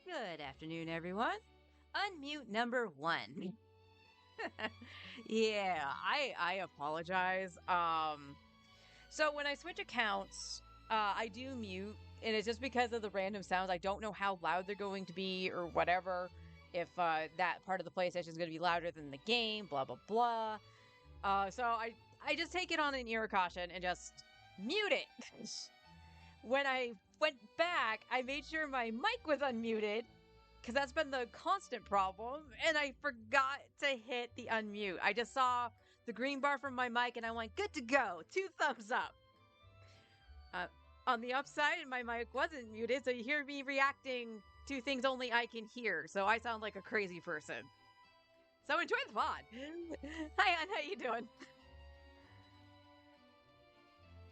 Good afternoon, everyone. Unmute number one. Yeah, I apologize. So when I switch accounts, I do mute, and it's just because of the random sounds. I don't know how loud they're going to be or whatever. If that part of the PlayStation is going to be louder than the game, blah blah blah. So I just take it on an ear caution and just mute it. When I went back, I made sure my mic was unmuted because that's been the constant problem, and I forgot to hit the unmute. I just saw the green bar from my mic, and I went, good to go, 2 thumbs up. On the upside, my mic wasn't muted, so you hear me reacting to things only I can hear, so I sound like a crazy person. So enjoy the pod. Hi, Ann, how you doing?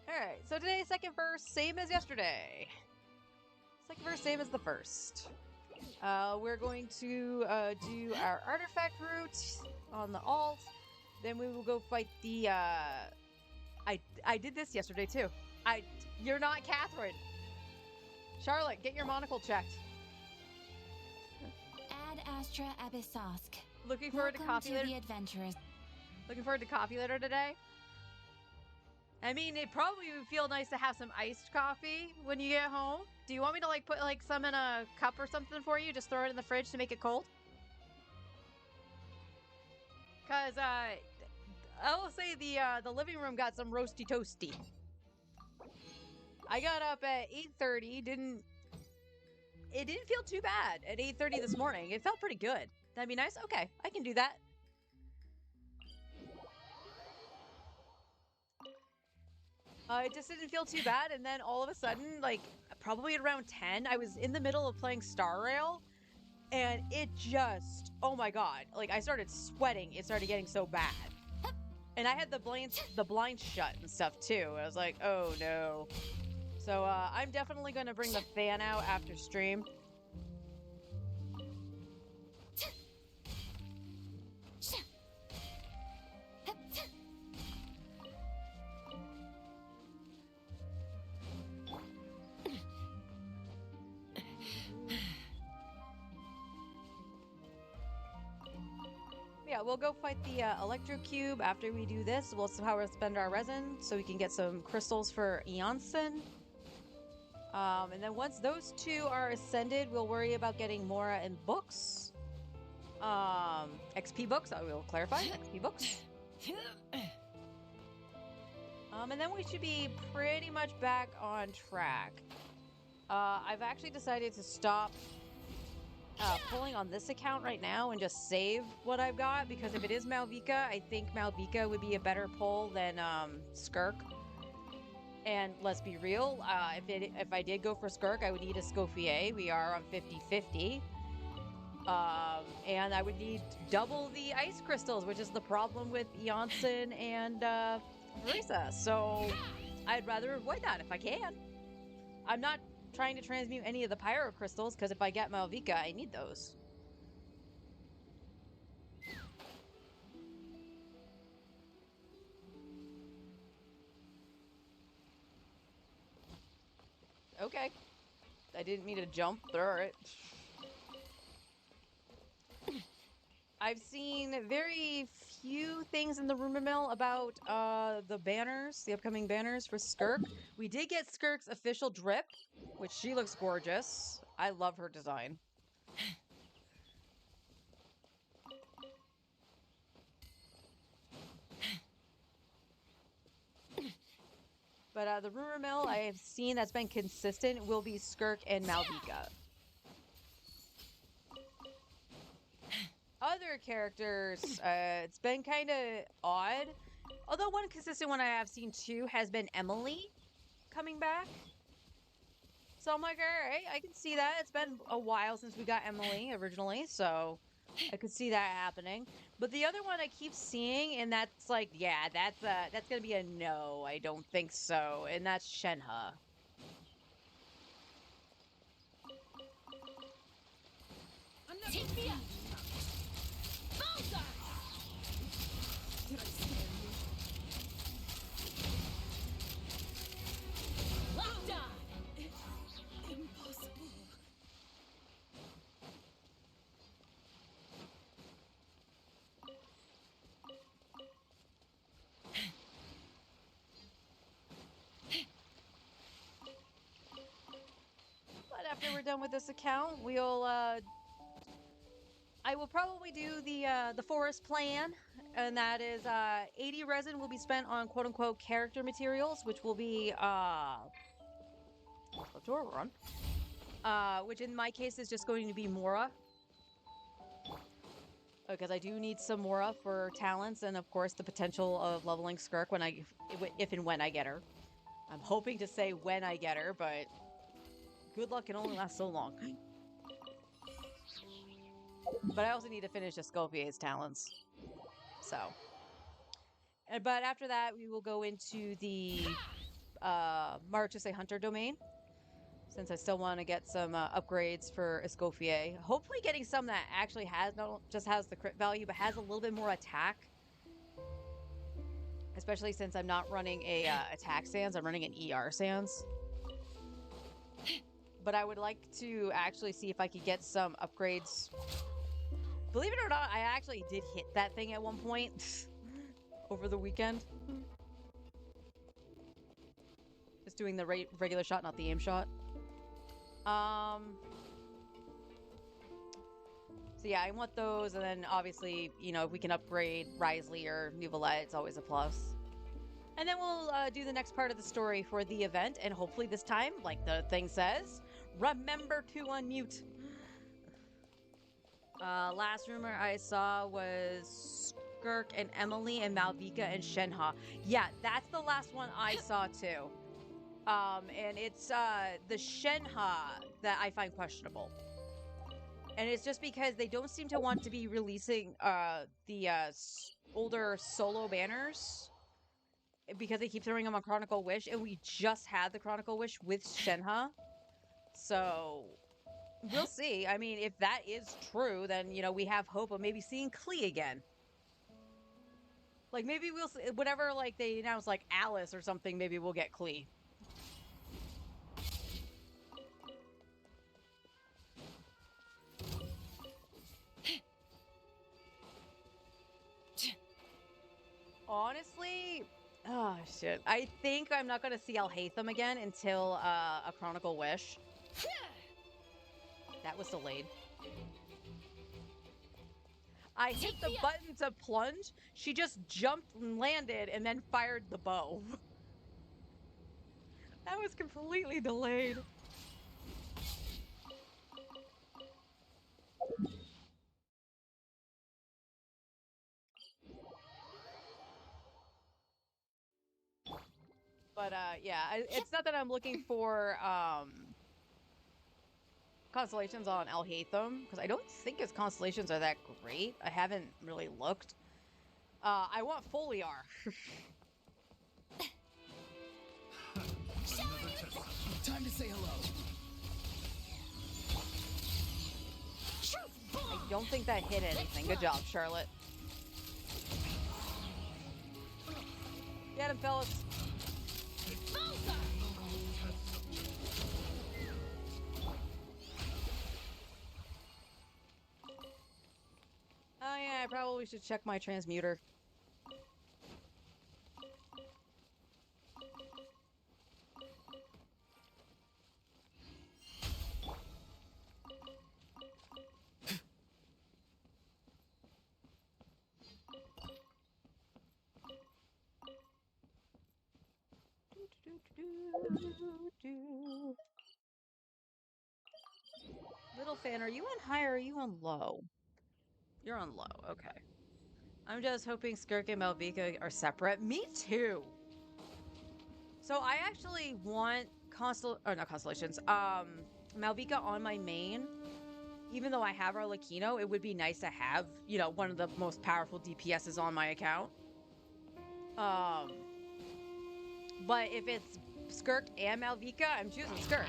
Alright, so today, second verse, same as yesterday. Second verse, same as the first. We're going to do our artifact route on the alt. Then we will go fight the. I did this yesterday too. You're not Catherine. Charlotte, get your monocle checked. Ad Astra Abyssosk. Looking forward to coffee The later. adventurers. Looking forward to coffee later today. I mean, it probably would feel nice to have some iced coffee when you get home. Do you want me to put some in a cup or something for you? Just throw it in the fridge to make it cold? Cause I will say the living room got some roasty toasty. I got up at 8:30. It didn't feel too bad at 8:30 this morning. It felt pretty good. That'd be nice. Okay, I can do that. It just didn't feel too bad, and then all of a sudden, probably at around 10, I was in the middle of playing Star Rail, and it just, oh my god, I started sweating. It started getting so bad. And I had the blinds shut and stuff too. I was like, oh no. So I'm definitely going to bring the fan out after stream. Yeah, we'll go fight the Electro Cube after we do this. We'll somehow spend our resin so we can get some crystals for Eonson. And then once those two are ascended, we'll worry about getting Mora and books. XP books, I will clarify. XP books. And then we should be pretty much back on track. I've actually decided to stop pulling on this account right now and just save what I've got, because if it is Malvika, I think Malvika would be a better pull than Skirk. And let's be real, if I did go for Skirk, I would need a Scoffier. We are on 50-50. And I would need double the ice crystals, which is the problem with Eonson and Marisa. So I'd rather avoid that if I can. I'm not trying to transmute any of the pyro crystals, because if I get Malvika, I need those. Okay. I didn't mean to jump through it. I've seen very few things in the rumor mill about the banners, the upcoming banners for Skirk. We did get Skirk's official drip, which she looks gorgeous. I love her design. But the rumor mill I have seen that's been consistent will be Skirk and Malvika. Other characters, it's been kind of odd. Although one consistent one I have seen too has been Emily coming back. So I'm like, all right, I can see that. It's been a while since we got Emily originally, so I could see that happening. But the other one I keep seeing, and that's like, yeah, that's gonna be a no. I don't think so, and that's Shenhe. Take me up! Bullseye! Did I scare you? Lockdown! Impossible. we're done with this account, I will probably do the forest plan, and that is 80 resin will be spent on quote unquote character materials, which will be let's door run. Which in my case is just going to be Mora. Because I do need some Mora for talents, and of course the potential of leveling Skirk when if and when I get her. I'm hoping to say when I get her, but good luck can only last so long. But I also need to finish Escoffier's talents. So. But after that, we will go into the March Hunter domain. Since I still want to get some upgrades for Escoffier. Hopefully getting some that actually not just has the crit value, but has a little bit more attack. Especially since I'm not running a attack sans, I'm running an ER sans. But I would like to actually see if I could get some upgrades. Believe it or not, I actually did hit that thing at one point over the weekend. Just doing the regular shot, not the aim shot. So yeah, I want those, and then obviously, you know, if we can upgrade Risley or Nuvolette, it's always a plus. And then we'll do the next part of the story for the event, and hopefully this time, like the thing says, remember to unmute. Last rumor I saw was Skirk and Emily and Malvika and Shenhe. Yeah, that's the last one I saw too. And it's the Shenhe that I find questionable. And it's just because they don't seem to want to be releasing the older solo banners because they keep throwing them on Chronicle Wish, and we just had the Chronicle Wish with Shenhe. So we'll see. I mean, if that is true, then, you know, we have hope of maybe seeing Klee again. Like, maybe we'll see, whatever, like, they announce, like, Alice or something, maybe we'll get Klee. Honestly, oh shit. I think I'm not gonna see Alhaitham again until a Chronicle Wish. That was delayed. I hit the button to plunge. She just jumped and landed and then fired the bow. That was completely delayed. But yeah, it's not that I'm looking for constellations on Alhaitham, because I don't think his constellations are that great. I haven't really looked. I want Foliar. Time to say hello. I don't think that hit anything. Good job, Charlotte. Get him, fellas. Oh yeah, I probably should check my transmuter. Little fan, are you on high or are you on low? You're on low, okay. I'm just hoping Skirk and Malvika are separate. Me too! So I actually want not constellations, Malvika on my main. Even though I have Arlecchino, it would be nice to have, you know, one of the most powerful DPSs on my account. But if it's Skirk and Malvika, I'm choosing Skirk.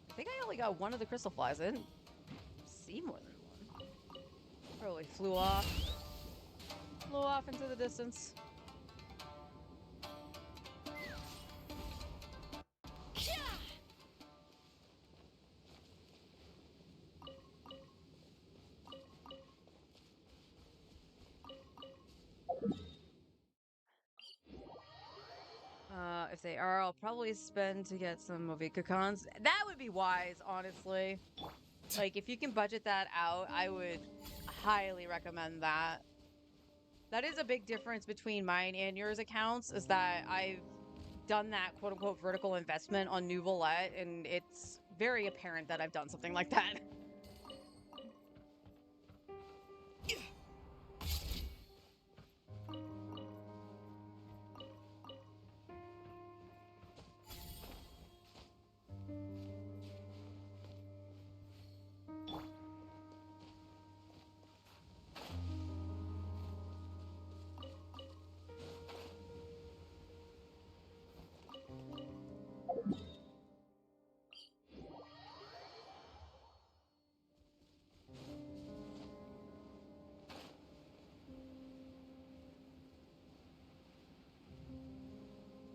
I think I only got one of the crystal flies. I didn't see more than one. Probably flew off into the distance. say, or I'll probably spend to get some Movika cons. That would be wise, honestly. Like, if you can budget that out, I would highly recommend that. That is a big difference between mine and yours accounts, is that I've done that quote-unquote vertical investment on Nouvelette, and it's very apparent that I've done something like that.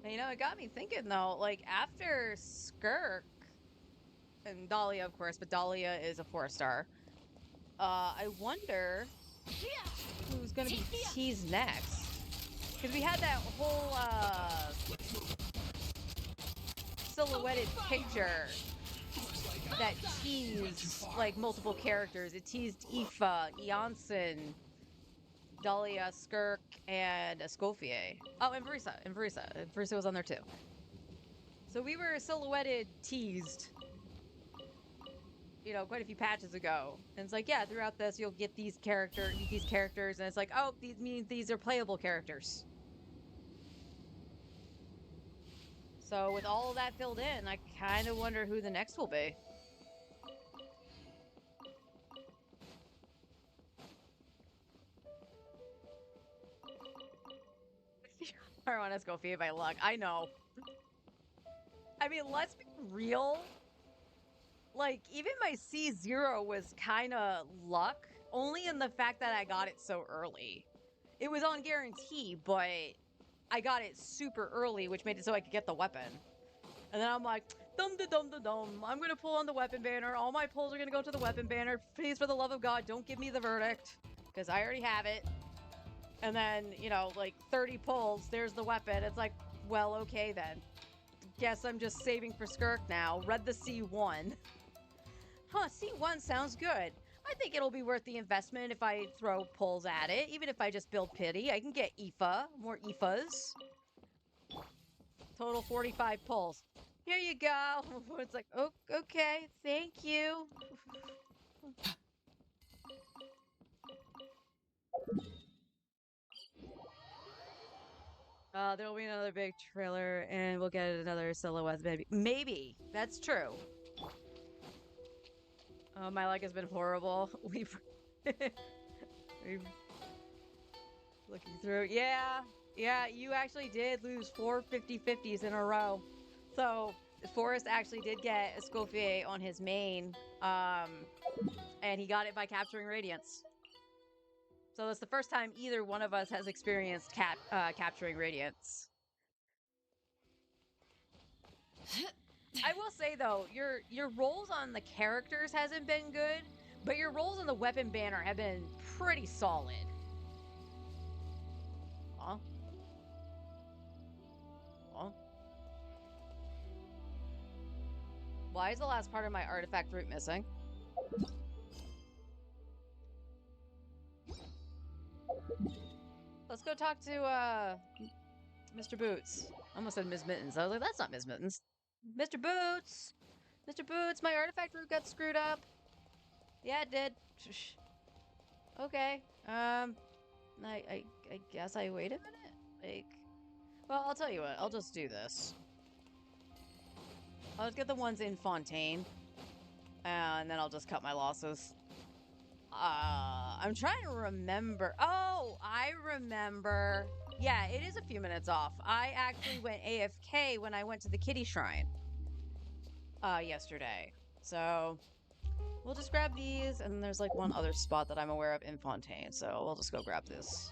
You know, it got me thinking though, like after Skirk and Dahlia, of course, but Dahlia is a 4-star. I wonder who's gonna be teased next. Because we had that whole silhouetted picture that teased like multiple characters. It teased Aoife, Eonson, Dahlia, Skirk, and Escoffier. Oh, and Verisa. Verisa was on there too. So we were silhouetted teased, you know, quite a few patches ago. And it's like, yeah, throughout this you'll get these characters, and it's like, oh, these means these are playable characters. So with all of that filled in, I kind of wonder who the next will be. I want to go feed by luck. I know. I mean, let's be real. Like, even my C0 was kind of luck, only in the fact that I got it so early. It was on guarantee, but I got it super early, which made it so I could get the weapon. And then I'm like, dum-da-dum-da-dum, I'm gonna pull on the weapon banner. All my pulls are gonna go to the weapon banner. Please, for the love of God, don't give me the verdict, because I already have it. And then, you know, like 30 pulls, there's the weapon. It's like, well, okay then. Guess I'm just saving for Skirk now. Read the C1. Huh, C1 sounds good. I think it'll be worth the investment if I throw pulls at it. Even if I just build pity, I can get Aoife, more Aoifes. Total 45 pulls. Here you go. It's like, oh, okay, thank you. There'll be another big trailer, and we'll get another silhouette, maybe. Maybe. That's true. Oh, my luck has been horrible. We've looking through. Yeah, you actually did lose 4 50-50s in a row. So Forrest actually did get Escoffier on his main, and he got it by capturing Radiance. So it's the first time either one of us has experienced capturing Radiance. I will say though, your rolls on the characters hasn't been good, but your rolls on the weapon banner have been pretty solid. Huh? Huh? Why is the last part of my artifact route missing? Let's go talk to Mr. Boots. I almost said Ms. Mittens. I was like, that's not Ms. Mittens. Mr. Boots! Mr. Boots, my artifact route got screwed up. Yeah, it did. Okay. I guess I wait a minute? Like, well, I'll tell you what. I'll just do this. I'll just get the ones in Fontaine. And then I'll just cut my losses. I'm trying to remember. Oh, I remember. Yeah, it is a few minutes off. I actually went AFK when I went to the Kitty Shrine yesterday. So we'll just grab these, and there's like one other spot that I'm aware of in Fontaine, so we'll just go grab this.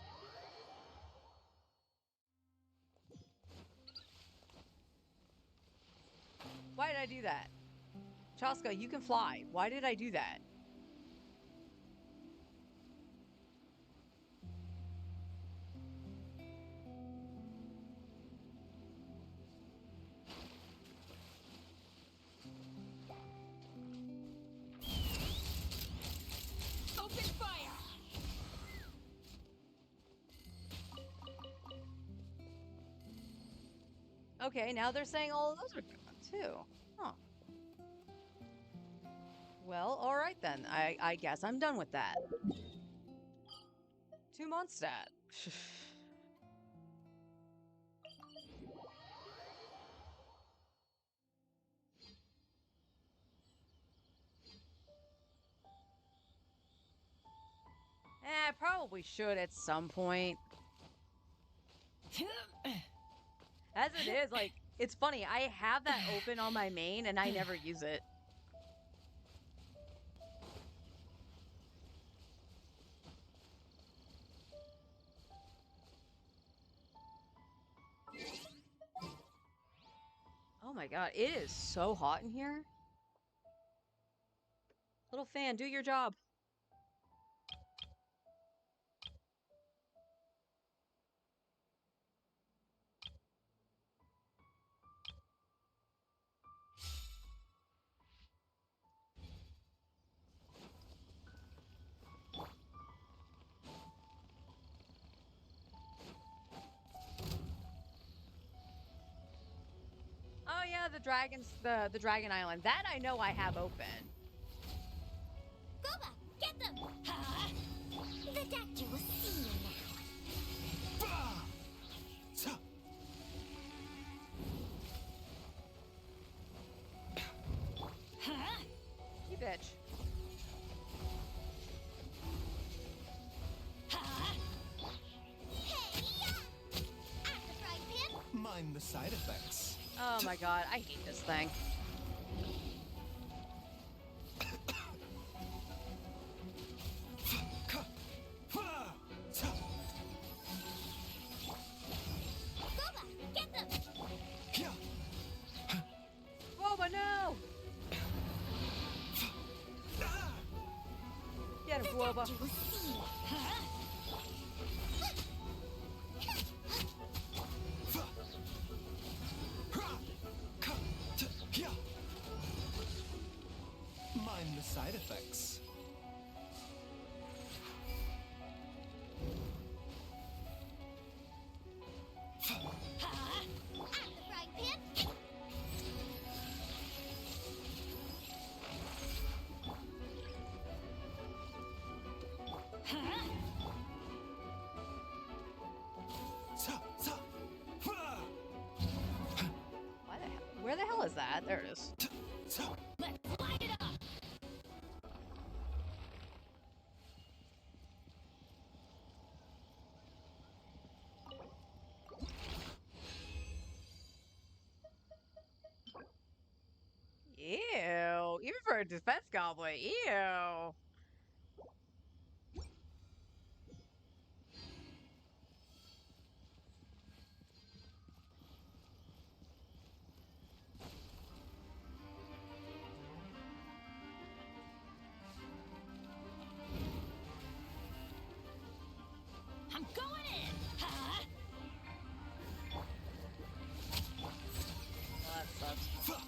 Why did I do that? Chaska, you can fly. Why did I do that? Okay, now they're saying all of those are gone too. Huh. Well, all right then. I guess I'm done with that. 2 months stat. Probably should at some point. As it is, like, it's funny. I have that open on my main and I never use it. Oh my god, it is so hot in here. Little fan, do your job. Oh yeah, the dragons, the Dragon Island. That I know I have open. Goba, get them! Ha! The doctor will see you now. Huh? You bitch. Ha! Hey-ya! At the frying pan. Mind the side effects. Oh my god, I hate this thing. Goba, get them! Oh, but no! Get him, The Guoba. doctor will see you. Huh? Mind the side effects. Ha! At the frying pan. Huh? Why the hell? Where the hell is that? There it is. Let's light it up! Ew. Even for a defense goblin. Ew. I'm going in! Huh? Oh, that sucks.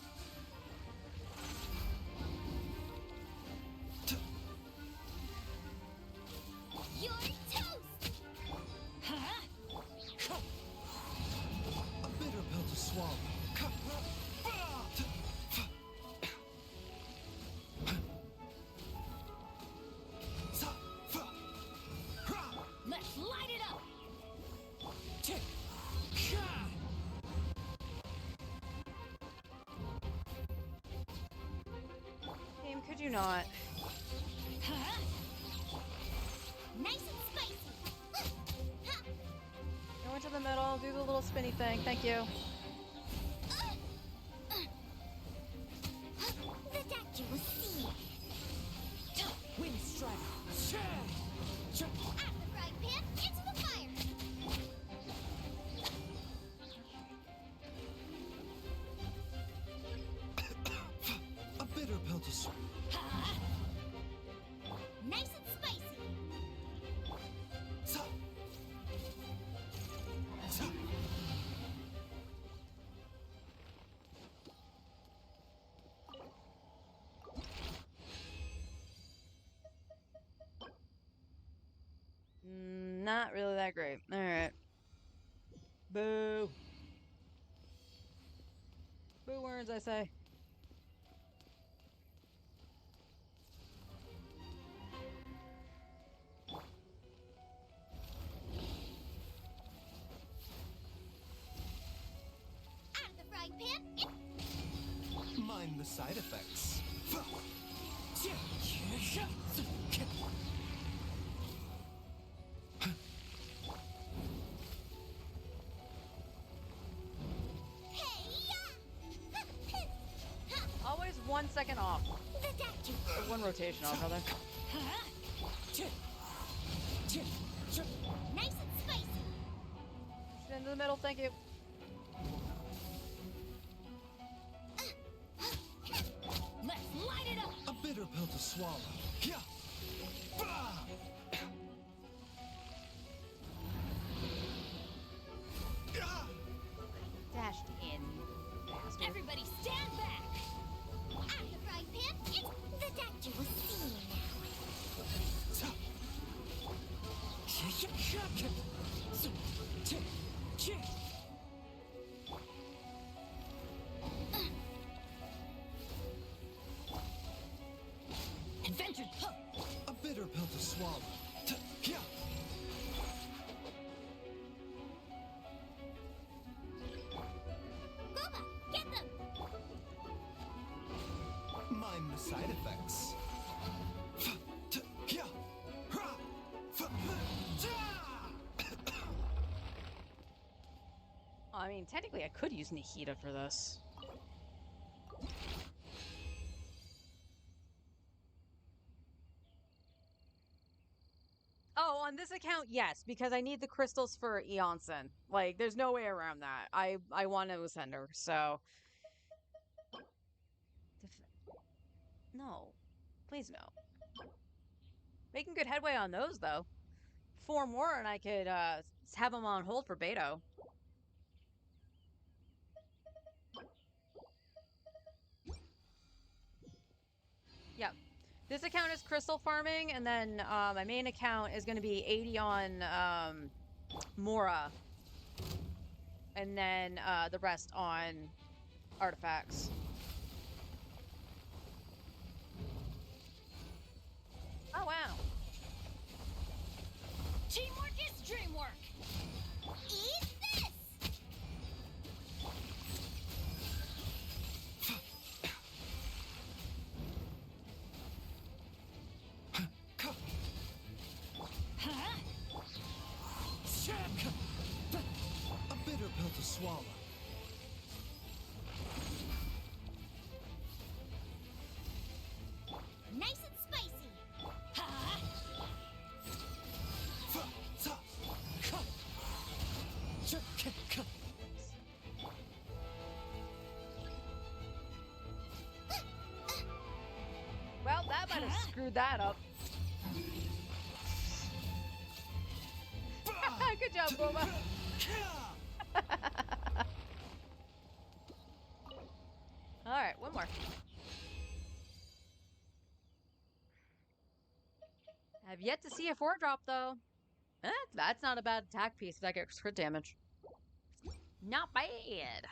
You're toast! Huh? A bitter pill to swallow. Let's light it up! Game, could you not? Huh? Nice and spicy! Ha! Go into the middle, do the little spinny thing. Thank you. The doctor will see you. Wind strike. At the frying pan, into the fire! A bitter pill to swallow. Huh? Nice and spicy! Not really that great. All right. Boo. burns, I say. Out of the frying pan. Mind the side effects. Always 1 second off. The doctor. Or 1 rotation off, rather. Nice and spicy. Shoot into the middle, thank you. Let's light it up. A bitter pill to swallow. Yeah. Bah! Ah! Dashed in. Bastard. Everybody stand back. Out of the frying pan. The doctor will see you now. Adventure. A bitter pill to swallow. Yeah. Booba, get them. Mind the side effects. Yeah. I mean, technically, I could use Nihita for this. Oh, on this account, yes, because I need the crystals for Eonson. Like, there's no way around that. I want to send her, so. No. Please no. Making good headway on those, though. 4 more, and I could have them on hold for Beto. Yep. This account is crystal farming, and then my main account is going to be 80 on Mora. And then the rest on artifacts. Oh, wow. Teamwork is dreamwork. Eat this. Huh? A bitter pill to swallow. Nice and spicy. Huh? Well, that might have screwed that up. Good job, Boba. Alright, one more. I've yet to see a 4-drop, though. That's not a bad attack piece if that gets crit damage. Not bad.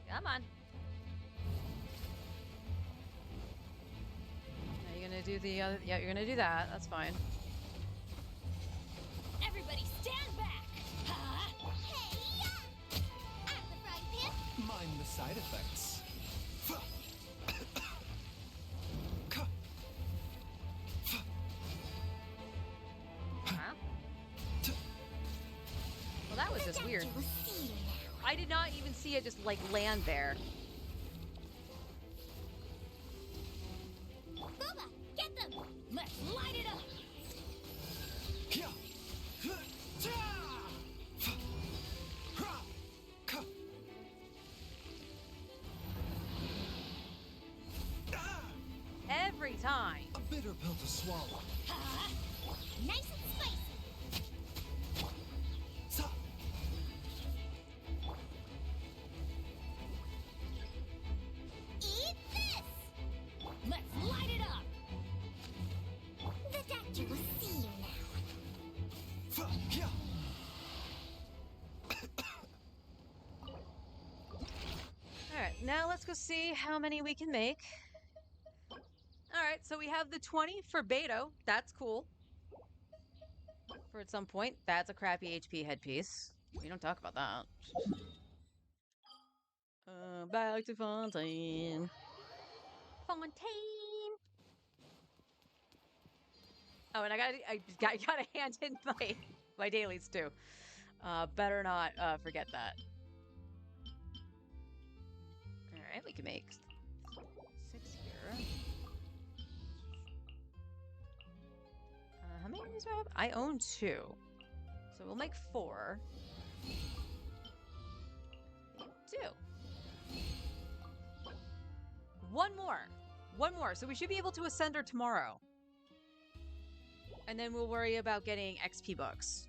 Come on. Are you gonna do the other? Yeah, you're gonna do that. That's fine. Everybody stand back. Huh? Hey, out of the frying pan. Mind the side effects. Huh? Well, that was The just doctor weird. will see you now. I did not even see it just like land there. Booba, get them. Let's light it up. Every time. A bitter pill to swallow. Huh? Nice and spicy. Eat this. Let's light it up. The doctor will see you now. let's go see how many we can make. All right, so we have the 20 for Beto. That's cool. For at some point, that's a crappy HP headpiece. We don't talk about that. Back to Fontaine. Fontaine. Oh, and I gotta hand in my dailies too. Better not forget that. All right, we can make 6 here. How many of these do I have? I own 2, so we'll make 4. 2. One more. So we should be able to ascend her tomorrow. And then we'll worry about getting XP books.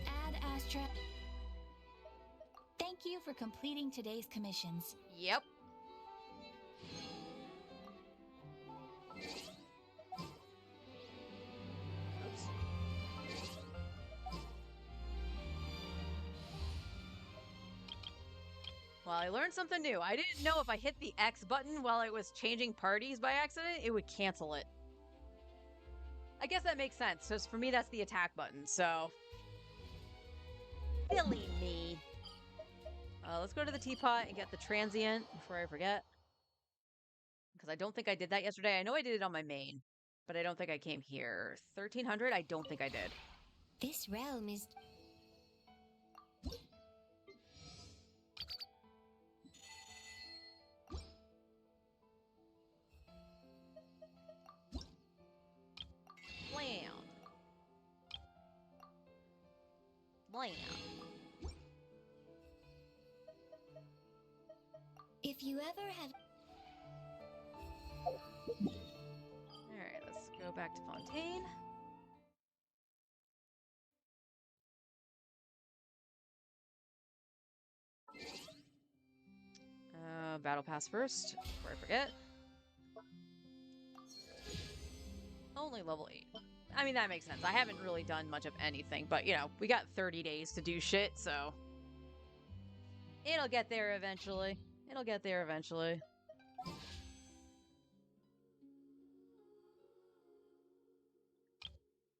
Ad Astra. Thank you for completing today's commissions. Yep. Oops. Well, I learned something new. I didn't know if I hit the X button while it was changing parties by accident, it would cancel it. I guess that makes sense, because for me, that's the attack button, so... Silly me. Let's go to the teapot and get the transient before I forget. Because I don't think I did that yesterday. I know I did it on my main, but I don't think I came here. 1300? I don't think I did. This realm is... Blam. Blam. If you ever have... Alright, let's go back to Fontaine. Battle Pass first, before I forget. Only level 8. I mean, that makes sense. I haven't really done much of anything, but, you know, we got 30 days to do shit, so... It'll get there eventually. It'll get there eventually.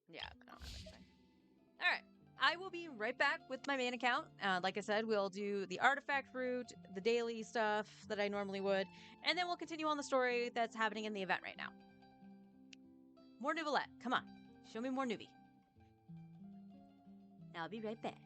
Yeah, I don't have anything. Alright, I will be right back with my main account. Like I said, we'll do the artifact route, the daily stuff that I normally would, and then we'll continue on the story that's happening in the event right now. More Neuvillette, come on. Show me more Newbie. I'll be right back.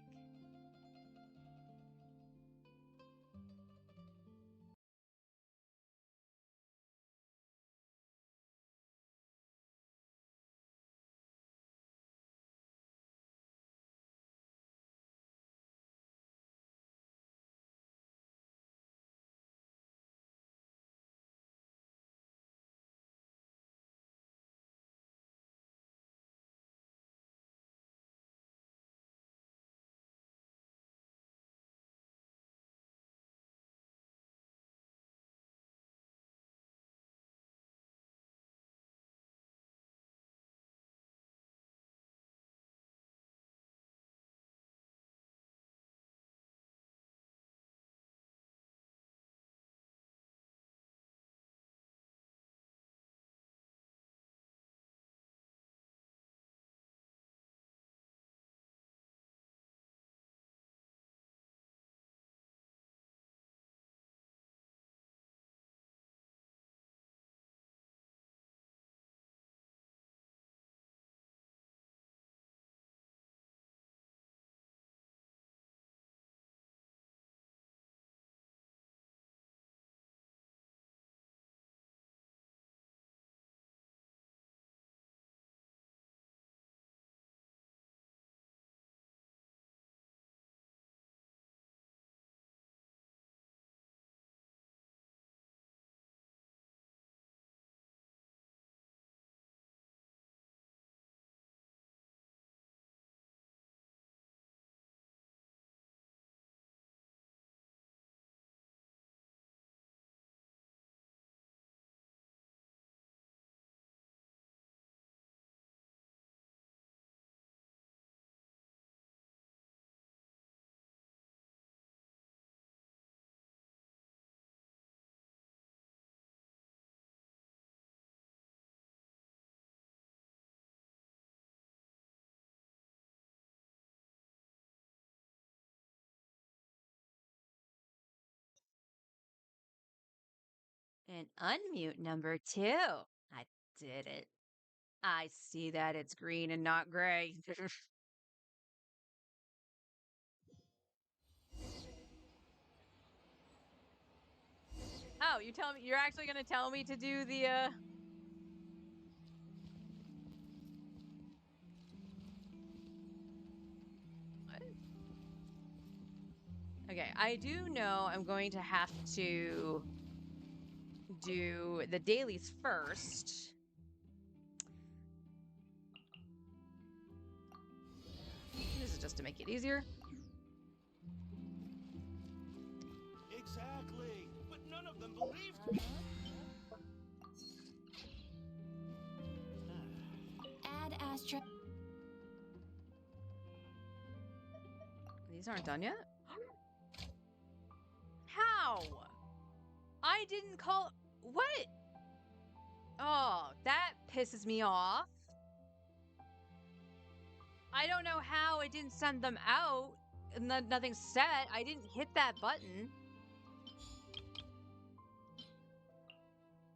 And unmute number 2. I did it. I see that it's green and not gray. Oh, you're actually gonna tell me to do the what? Okay, I do know I'm going to have to do the dailies first. This is just to make it easier. Exactly. But none of them believed me. Add Astra. These aren't done yet? How? I didn't call... What? Oh, that pisses me off. I don't know how it didn't send them out. Nothing's set. I didn't hit that button.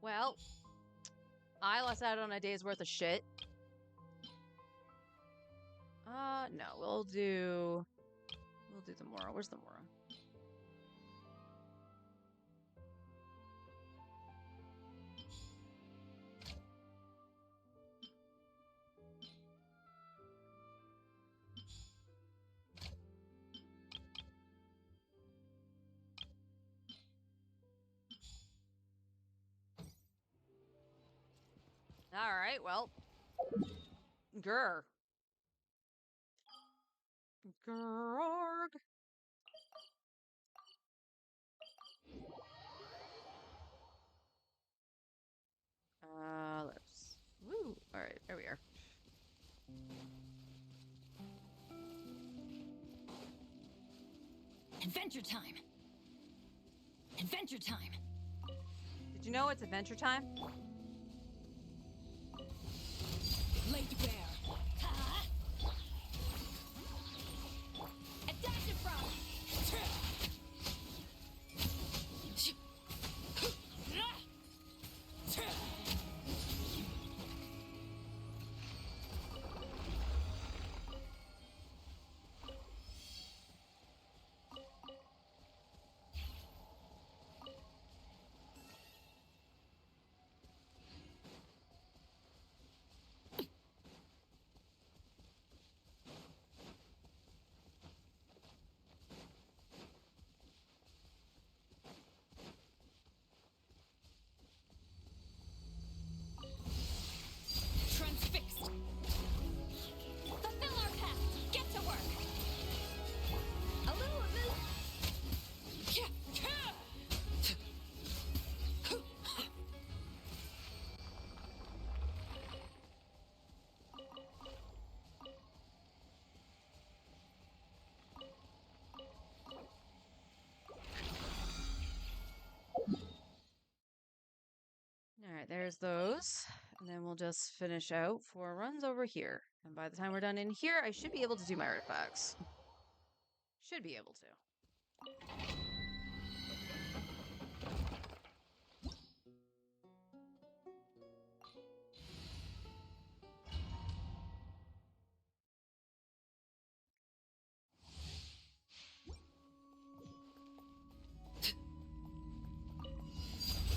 Well, I lost out on a day's worth of shit. No, we'll do the Mora. Where's the Mora? All right, well. Grr. Grrrg. Let's... Woo. All right, there we are. Adventure time. Adventure time. Did you know it's adventure time? Lake Bear. Ha! Adaptive Frog. Transfixed. Fulfill our path. Get to work. Aloo, aloo. All right, there's those. And then we'll just finish out 4 runs over here. And by the time we're done in here, I should be able to do my artifacts. Should be able to.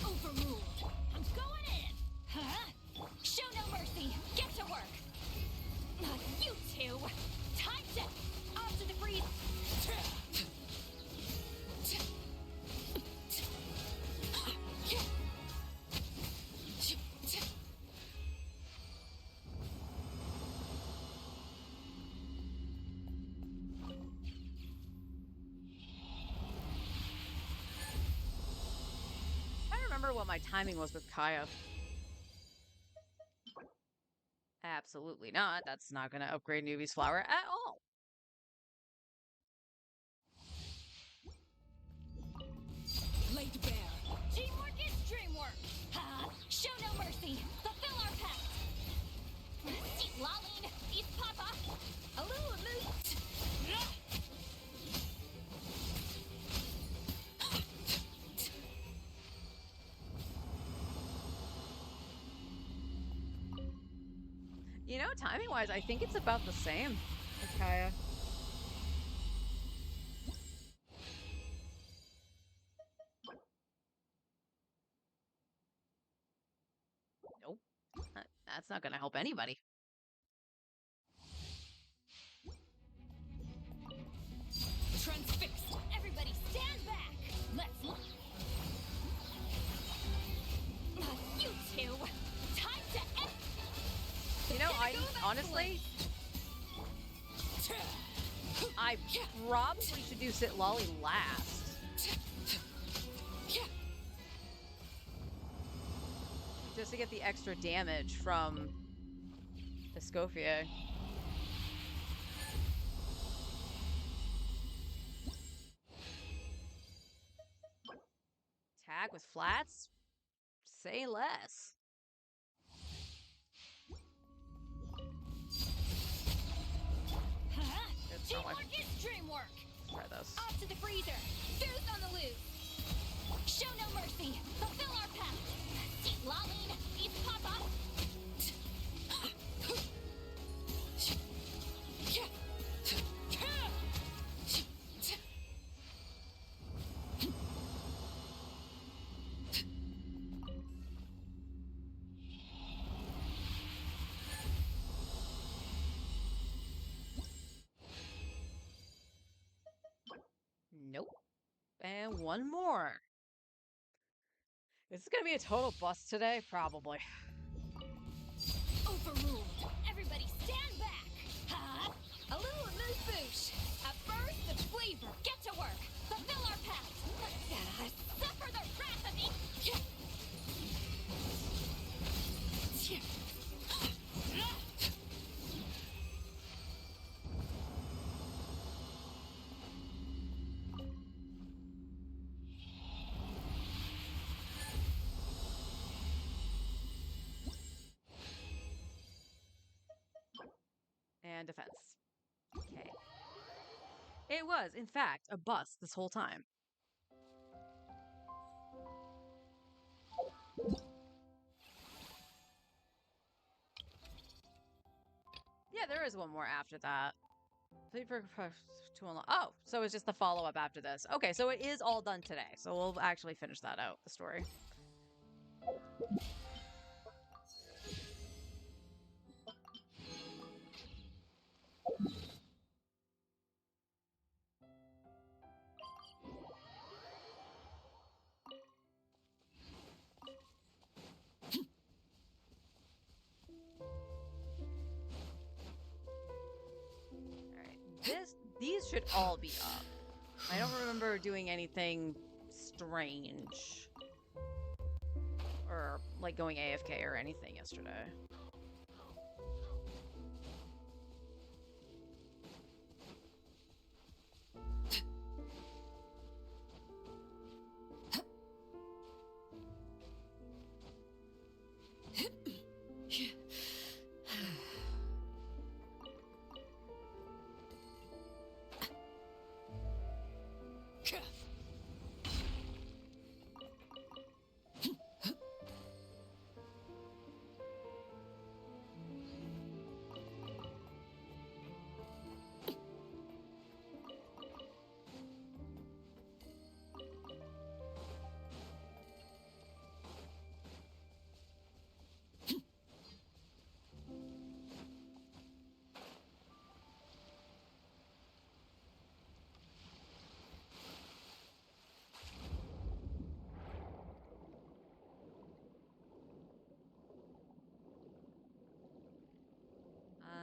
Overruled. I'm going in. Huh? Show no mercy. Get to work. Not you two. Time set. Off to the breeze. I don't remember what my timing was with Kaya. Absolutely not. That's not going to upgrade Newbie's Flower at all. Lake Bear. Teamwork is dreamwork. Ha! Show no mercy. Fulfill our pact. See Laline. East Papa. Aloo, aloo. You know, timing-wise, I think it's about the same with Kaya. Nope. That's not gonna help anybody. Transfixed. Everybody stand back. Let's you two. Time to end. You know, honestly, I probably should do Sit Lolly last. Just to get the extra damage from Escoffier. Tag with flats? Say less. Teamwork is dreamwork. Try this. Off to the freezer. Boost on the loose. Show no mercy. Fulfill our pact. Seat Laline. Eat Papa. Nope. And one more. Is this gonna be a total bust today? Probably. Overruled. Everybody stand back. Ha! A little amuse bouche. A burst of flavor. Get to work. Fulfill our pact. Suffer the wrath of me. And defense. Okay. It was, in fact, a bust this whole time. Yeah, there is one more after that. Oh, so it's just the follow-up after this. Okay, so it is all done today. So we'll actually finish that out, the story. These should all be up. I don't remember doing anything strange. Or, like, going AFK or anything yesterday.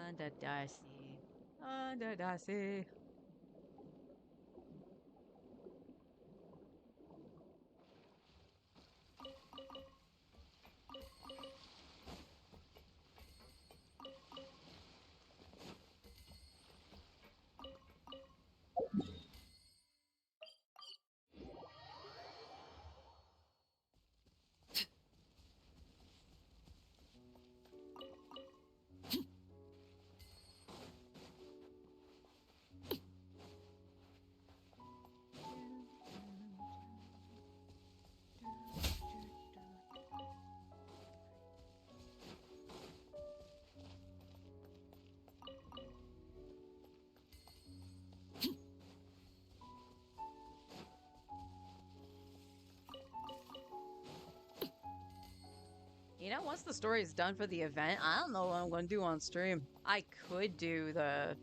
Under Darcy. Under Darcy. the story is done for the event, I don't know what I'm going to do on stream. I could do the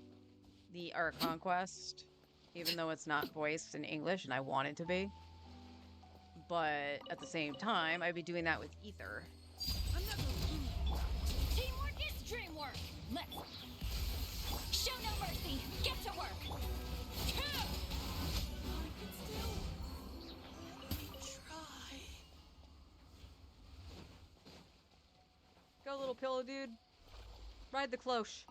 Art Conquest, even though it's not voiced in English and I want it to be. But at the same time, I'd be doing that with Ether. Teamwork is dreamwork. Let's show no mercy. Get to work. Go, little pillow dude. Ride the cloche.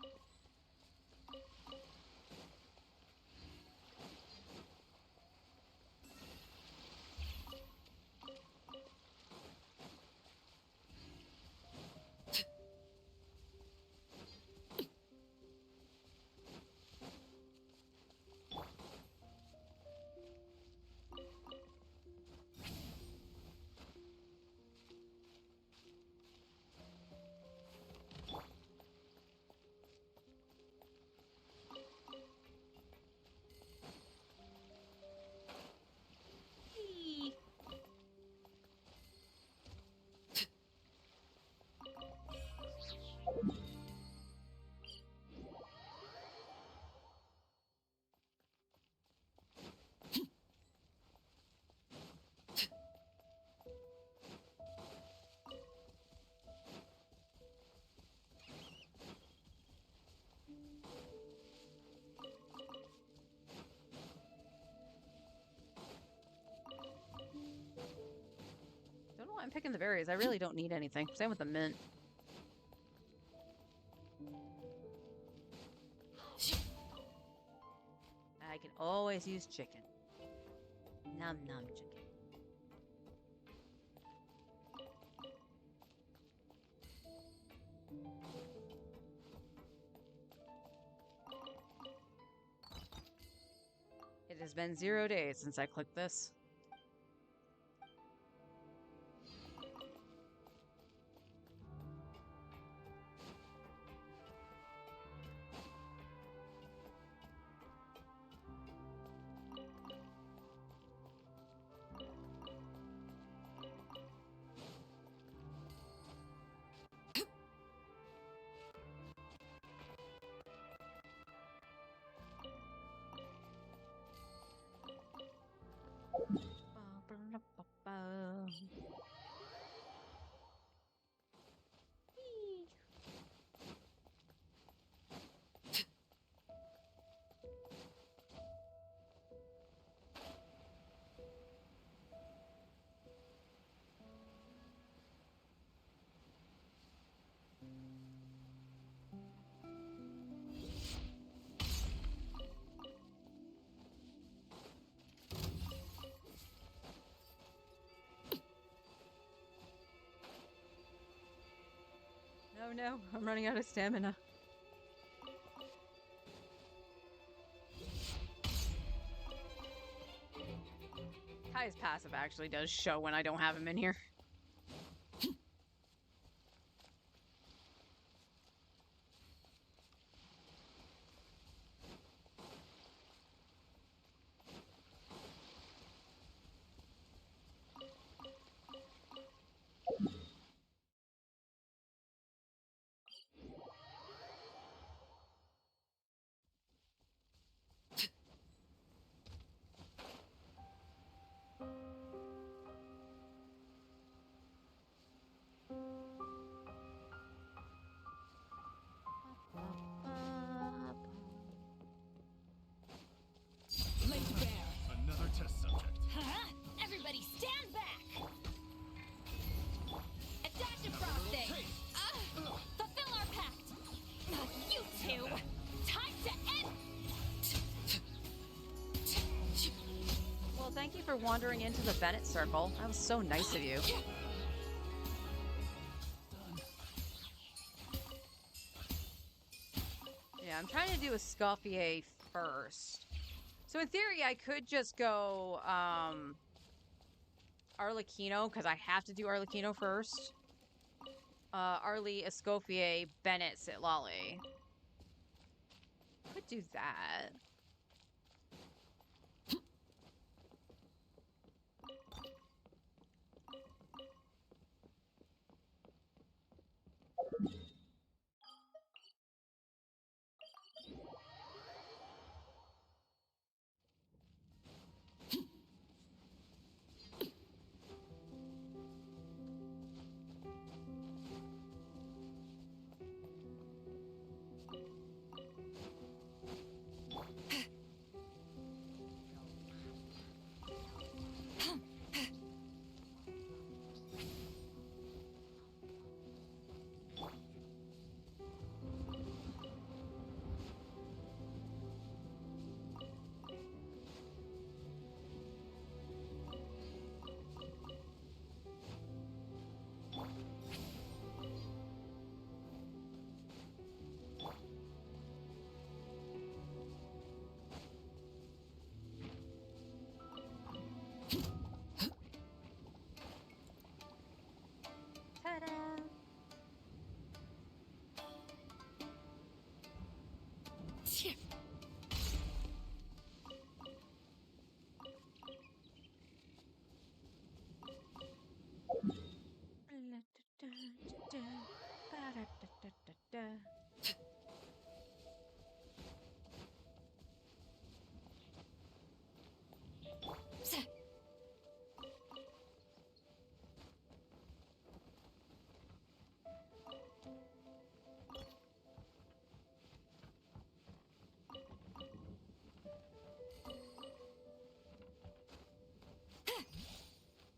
Don't know why I'm picking the berries. I really don't need anything. Same with the mint. I can always use chicken. Nom nom chicken. It has been 0 days since I clicked this. Oh no, I'm running out of stamina. Kai's passive actually does show when I don't have him in here. Laid bare. Another test subject. Huh? Everybody stand back. A dash of frosting. Fulfill our pact. You two. Time to end. Well, thank you for wandering into the Bennett circle. That was so nice of you. Yeah, I'm trying to do a Scoffier first. So in theory, I could just go Arlecchino, because I have to do Arlecchino first. Arlie, Escoffier, Bennett, Sitlali. Could do that.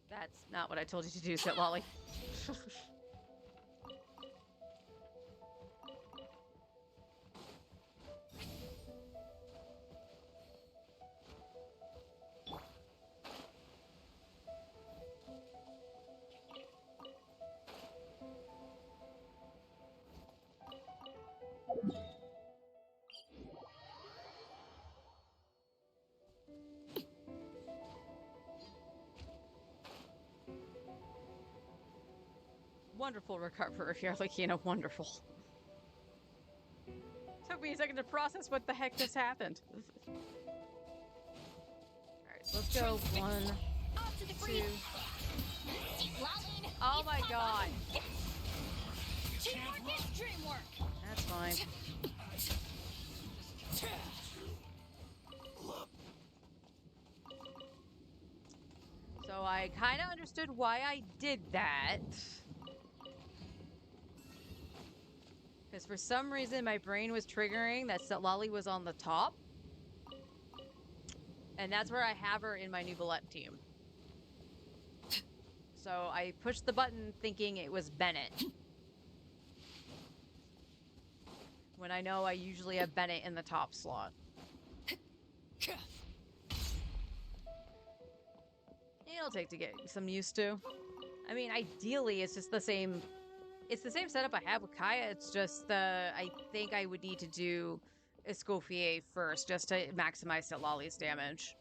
That's not what I told you to do, Sit Lolly. Wonderful recovery, Arlecchino, wonderful. Took me a second to process what the heck just happened. Alright, so let's go. 1, Off to the 2. free. Lolling, Oh my god. Teamwork is dreamwork. That's fine. So I kind of understood why I did that. Because for some reason my brain was triggering that Lolly was on the top. And that's where I have her in my new Valette team. So I pushed the button thinking it was Bennett. When I know I usually have Bennett in the top slot. It'll take to get some used to. I mean, ideally, it's just the same... It's the same setup I have with Kaya, it's just I think I would need to do Escoffier first, just to maximize Lolly's damage.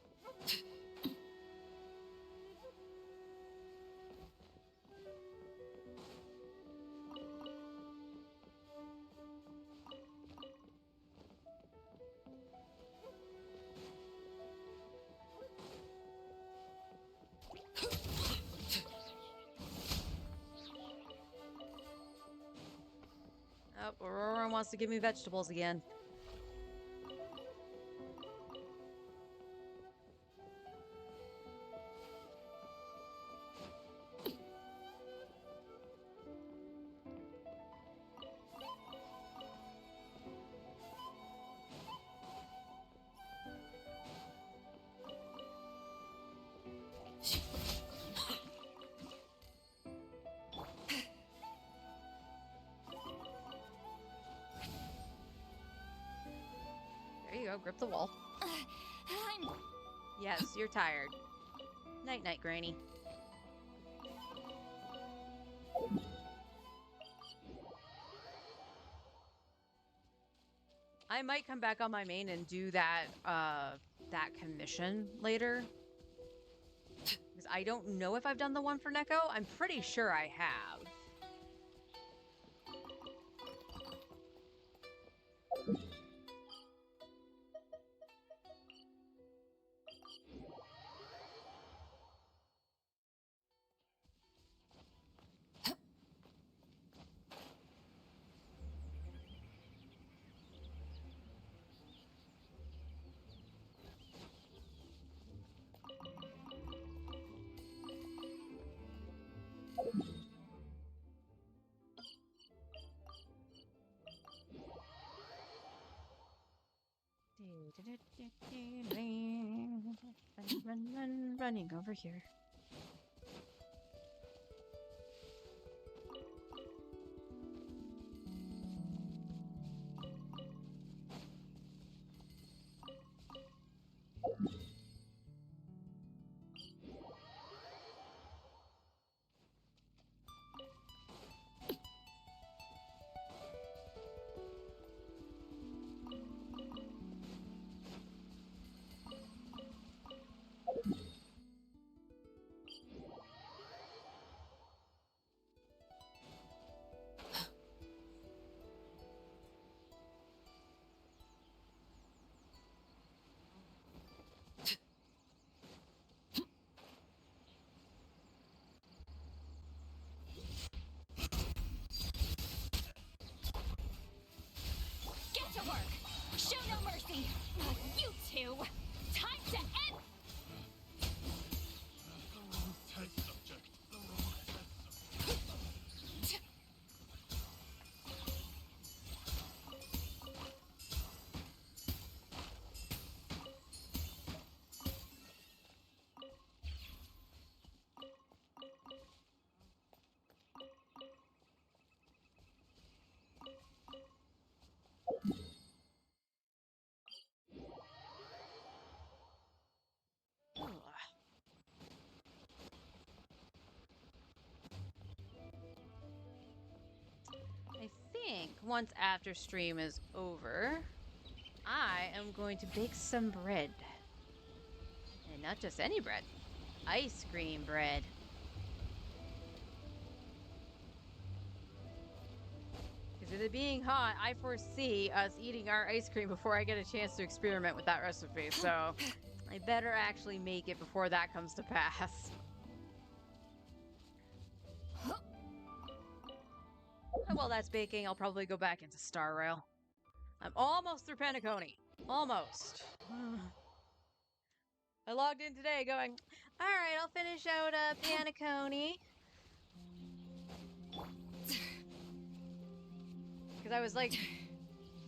Oh, Aurora wants to give me vegetables again. There you go, grip the wall. I'm... Yes, you're tired. Night-night, Granny. I might come back on my main and do that, that commission later. Because I don't know if I've done the one for Neko. I'm pretty sure I have. Running over here. Show no mercy. You two. Time to end. Test subject. I think once after stream is over, I am going to bake some bread. And not just any bread. Ice cream bread. Because with it being hot, I foresee us eating our ice cream before I get a chance to experiment with that recipe. So I better actually make it before that comes to pass. And while that's baking, I'll probably go back into Star Rail. I'm almost through Penacony. Almost. I logged in today going, alright, I'll finish out Penacony. Because I was like,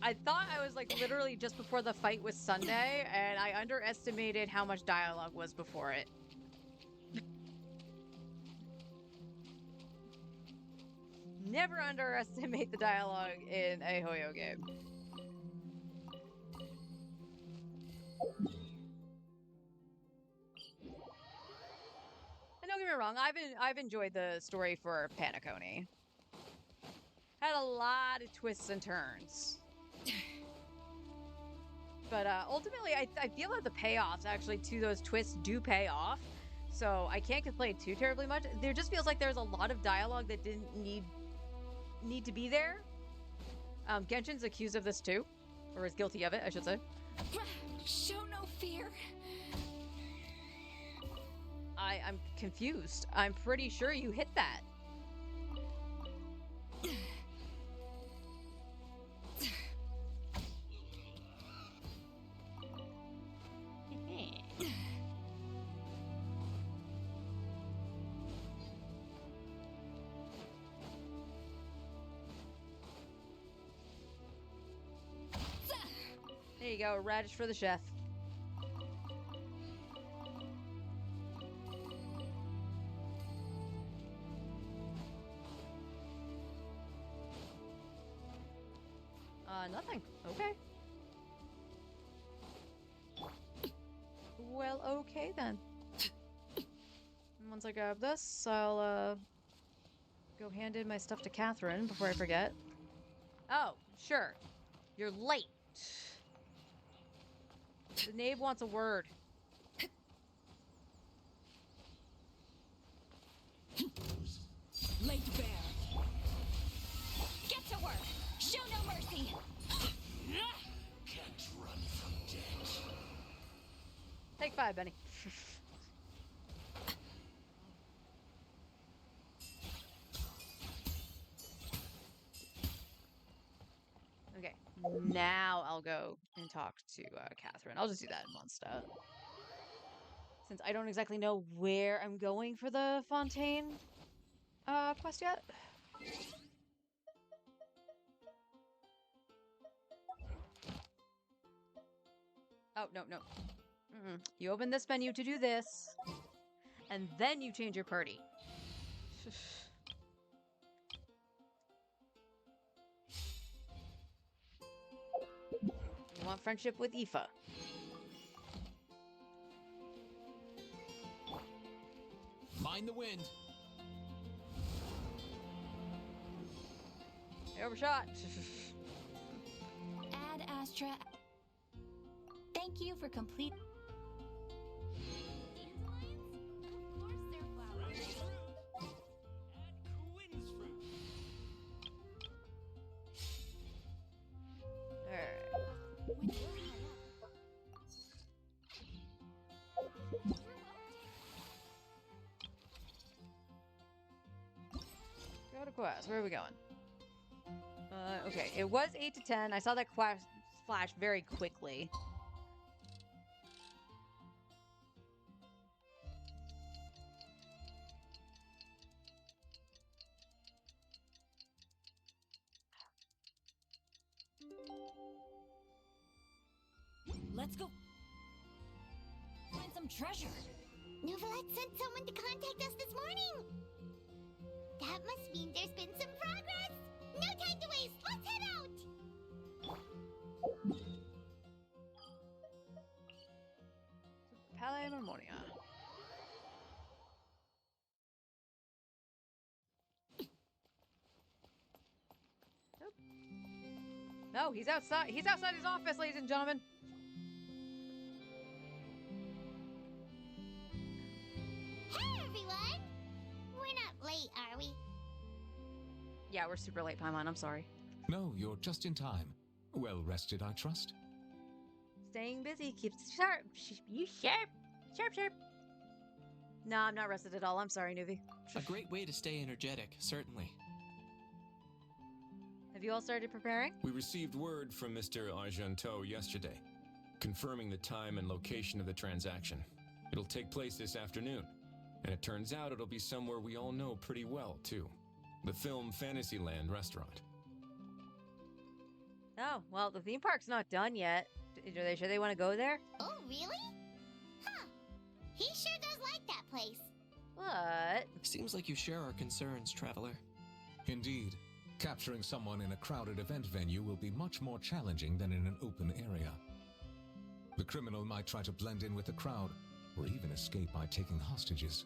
I thought I was like literally just before the fight with Sunday, and I underestimated how much dialogue was before it. Never underestimate the dialogue in a Hoyo game. And don't get me wrong, I've enjoyed the story for Penacony. Had a lot of twists and turns. But ultimately, I feel that the payoffs actually to those twists do pay off. So I can't complain too terribly much. There just feels like there's a lot of dialogue that didn't need to be there. Genshin's accused of this too. Or is guilty of it, I should say. Show no fear. I'm confused. I'm pretty sure you hit that. There you go, radish for the chef. Nothing. Okay. Well, okay then. Once I grab this, I'll go hand in my stuff to Catherine before I forget. Oh, sure. You're late. The knave wants a word. Lay to bear. Get to work. Show no mercy. Can't run from death. Take 5, Benny. Okay, now I'll go and talk to Catherine. I'll just do that in one step. Since I don't exactly know where I'm going for the Fontaine quest yet. Oh, no, no. You open this menu to do this, and then you change your party. You want friendship with Aoife. Mind the wind. I overshot. Ad Astra. Thank you for complete. Go to quest. Where are we going? Okay, it was 8 to 10. I saw that quest flash very quickly. Let's go find some treasure. Novelette sent someone to contact us this morning. That must mean there's been some progress. No time to waste. Let's head out. Palais Harmonia. Nope. No, he's outside. He's outside his office, ladies and gentlemen. Hey, everyone. We're not late, are we? Yeah, we're super late, Paimon. I'm sorry. No, you're just in time. Well rested, I trust. Staying busy keeps sharp. You sharp. Sharp, sharp. No, I'm not rested at all. I'm sorry, Nuvi. A great way to stay energetic, certainly. Have you all started preparing? We received word from Mr. Argenteau yesterday, confirming the time and location of the transaction. It'll take place this afternoon, and it turns out it'll be somewhere we all know pretty well, too. The Film Fantasyland restaurant. Oh, well, the theme park's not done yet. Are they sure they want to go there? Oh, really? Huh. He sure does like that place. What? Seems like you share our concerns, Traveler. Indeed, capturing someone in a crowded event venue will be much more challenging than in an open area. The criminal might try to blend in with the crowd, or even escape by taking hostages.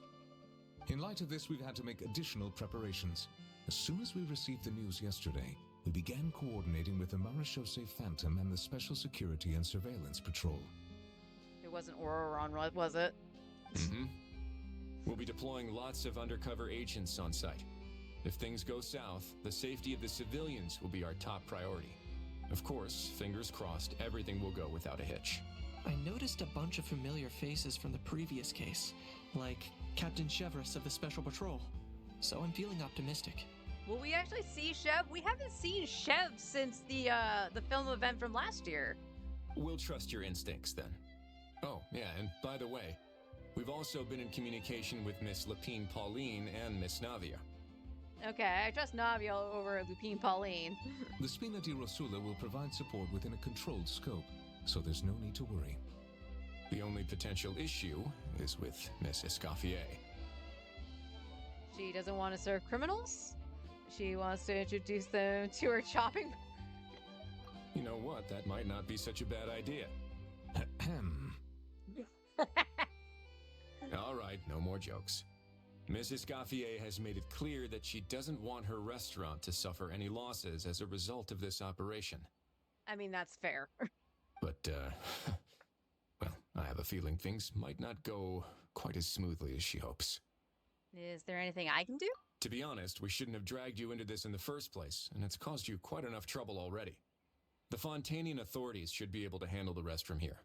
In light of this, we've had to make additional preparations. As soon as we received the news yesterday, we began coordinating with the Marechaussee Phantom and the Special Security and Surveillance Patrol. It wasn't Auroron, was it? Mm-hmm. We'll be deploying lots of undercover agents on site. If things go south, the safety of the civilians will be our top priority. Of course, fingers crossed, everything will go without a hitch. I noticed a bunch of familiar faces from the previous case, like Captain Chevreuse of the Special Patrol. So I'm feeling optimistic. Will we actually see Chev? We haven't seen Chev since the film event from last year. We'll trust your instincts then. Oh, yeah, and by the way, we've also been in communication with Miss Lapine Pauline and Miss Navia. Okay, I trust Navia over Lupine Pauline. The Spina di Rosula will provide support within a controlled scope, so there's no need to worry. The only potential issue is with Miss Escoffier. She doesn't want to serve criminals? She wants to introduce them to her chopping. You know what? That might not be such a bad idea. Ahem. All right, no more jokes. Miss Escoffier has made it clear that she doesn't want her restaurant to suffer any losses as a result of this operation. I mean, that's fair. But, well, I have a feeling things might not go quite as smoothly as she hopes. Is there anything I can do? To be honest, we shouldn't have dragged you into this in the first place, and it's caused you quite enough trouble already. The Fontanian authorities should be able to handle the rest from here.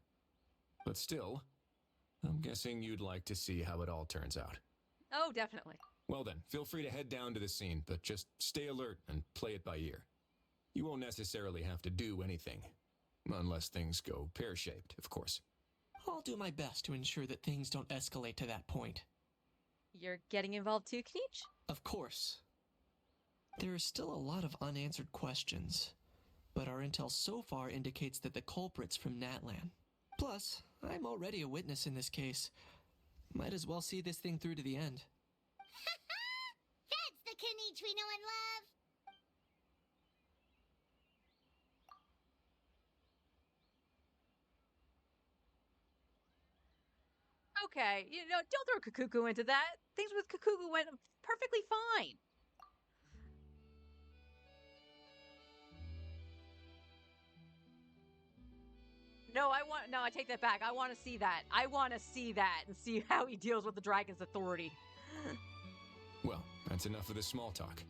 But still, I'm guessing you'd like to see how it all turns out. Oh, definitely. Well then, feel free to head down to the scene, but just stay alert and play it by ear. You won't necessarily have to do anything. Unless things go pear-shaped, of course. I'll do my best to ensure that things don't escalate to that point. You're getting involved too, Kniech? Of course. There are still a lot of unanswered questions, but our intel so far indicates that the culprit's from Natlan. Plus, I'm already a witness in this case. Might as well see this thing through to the end. That's the Kniech we know and love. Okay, don't throw Kakuku into that. Things with Kakuku went perfectly fine. No, I take that back. I want to see that. I want to see that and see how he deals with the Dragon's authority. Well, that's enough of the small talk.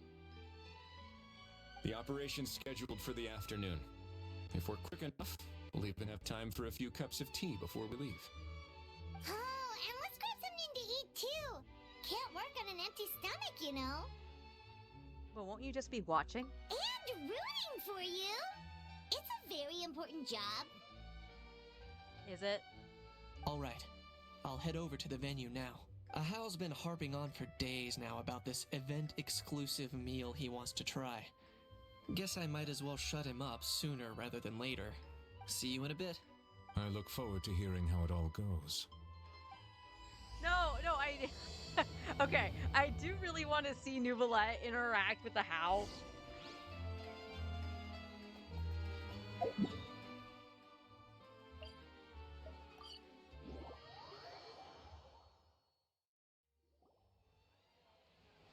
The operation's scheduled for the afternoon. If we're quick enough, we'll even have time for a few cups of tea before we leave. Oh, and let's grab something to eat too. Can't work on an empty stomach, you know. Well, won't you just be watching? And rooting for you. It's a a very important job. Is it? Alright, I'll head over to the venue now. Ahao's been harping on for days now about this event-exclusive meal he wants to try. Guess I might as well shut him up sooner rather than later. See you in a bit. I look forward to hearing how it all goes. No, I. Okay, I do really want to see Nuvolette interact with the How.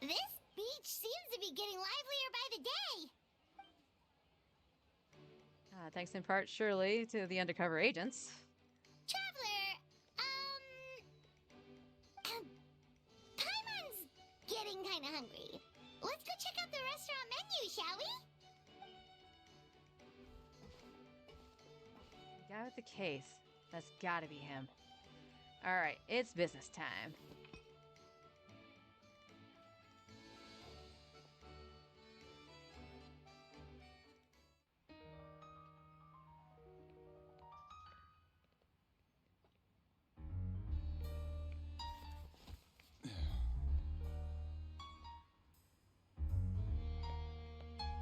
This beach seems to be getting livelier by the day. Thanks in part, surely, to the undercover agents. Traveler, Paimon's getting kind of hungry. Let's go check out the restaurant menu, shall we? The guy with the case. That's gotta be him. Alright, it's business time.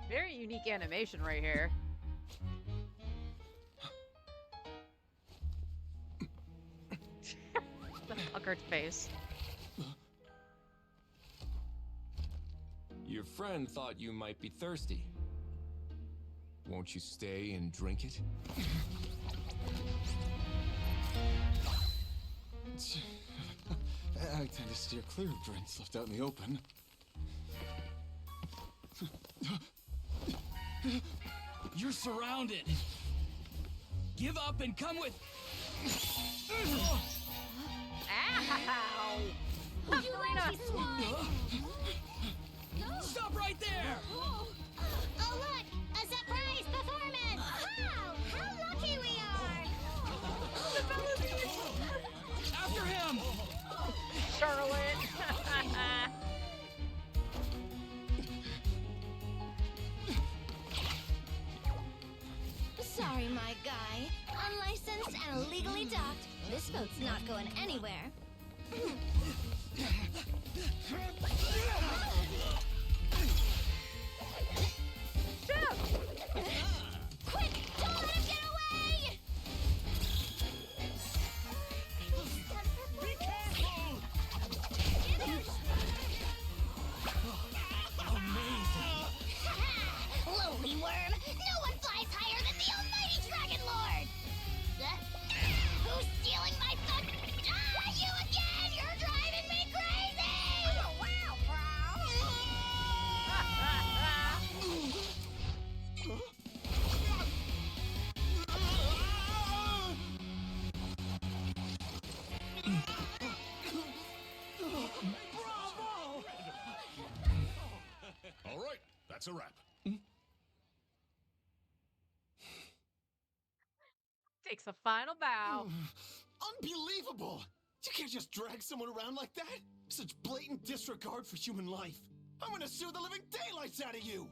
Very unique animation right here. The puckered face. Your friend thought you might be thirsty. Won't you stay and drink it? I tend to steer clear of drinks left out in the open. You're surrounded. Give up and come with. Ow! You lazy swine! Stop right there! Oh, look! A surprise performance! Wow! How lucky we are! After him! Charlotte! Sorry, my guy. Unlicensed and illegally docked. This boat's not going anywhere. Quick! Don't let him get away! Be careful! Lowly worm! No one flies higher than the almighty Dragon Lord! Who's stealing my fun? Ah, you again! You're driving me crazy! Oh, wow, All right, that's a wrap. Takes a final bow. Unbelievable! You can't just drag someone around like that! Such blatant disregard for human life! I'm gonna sue the living daylights out of you!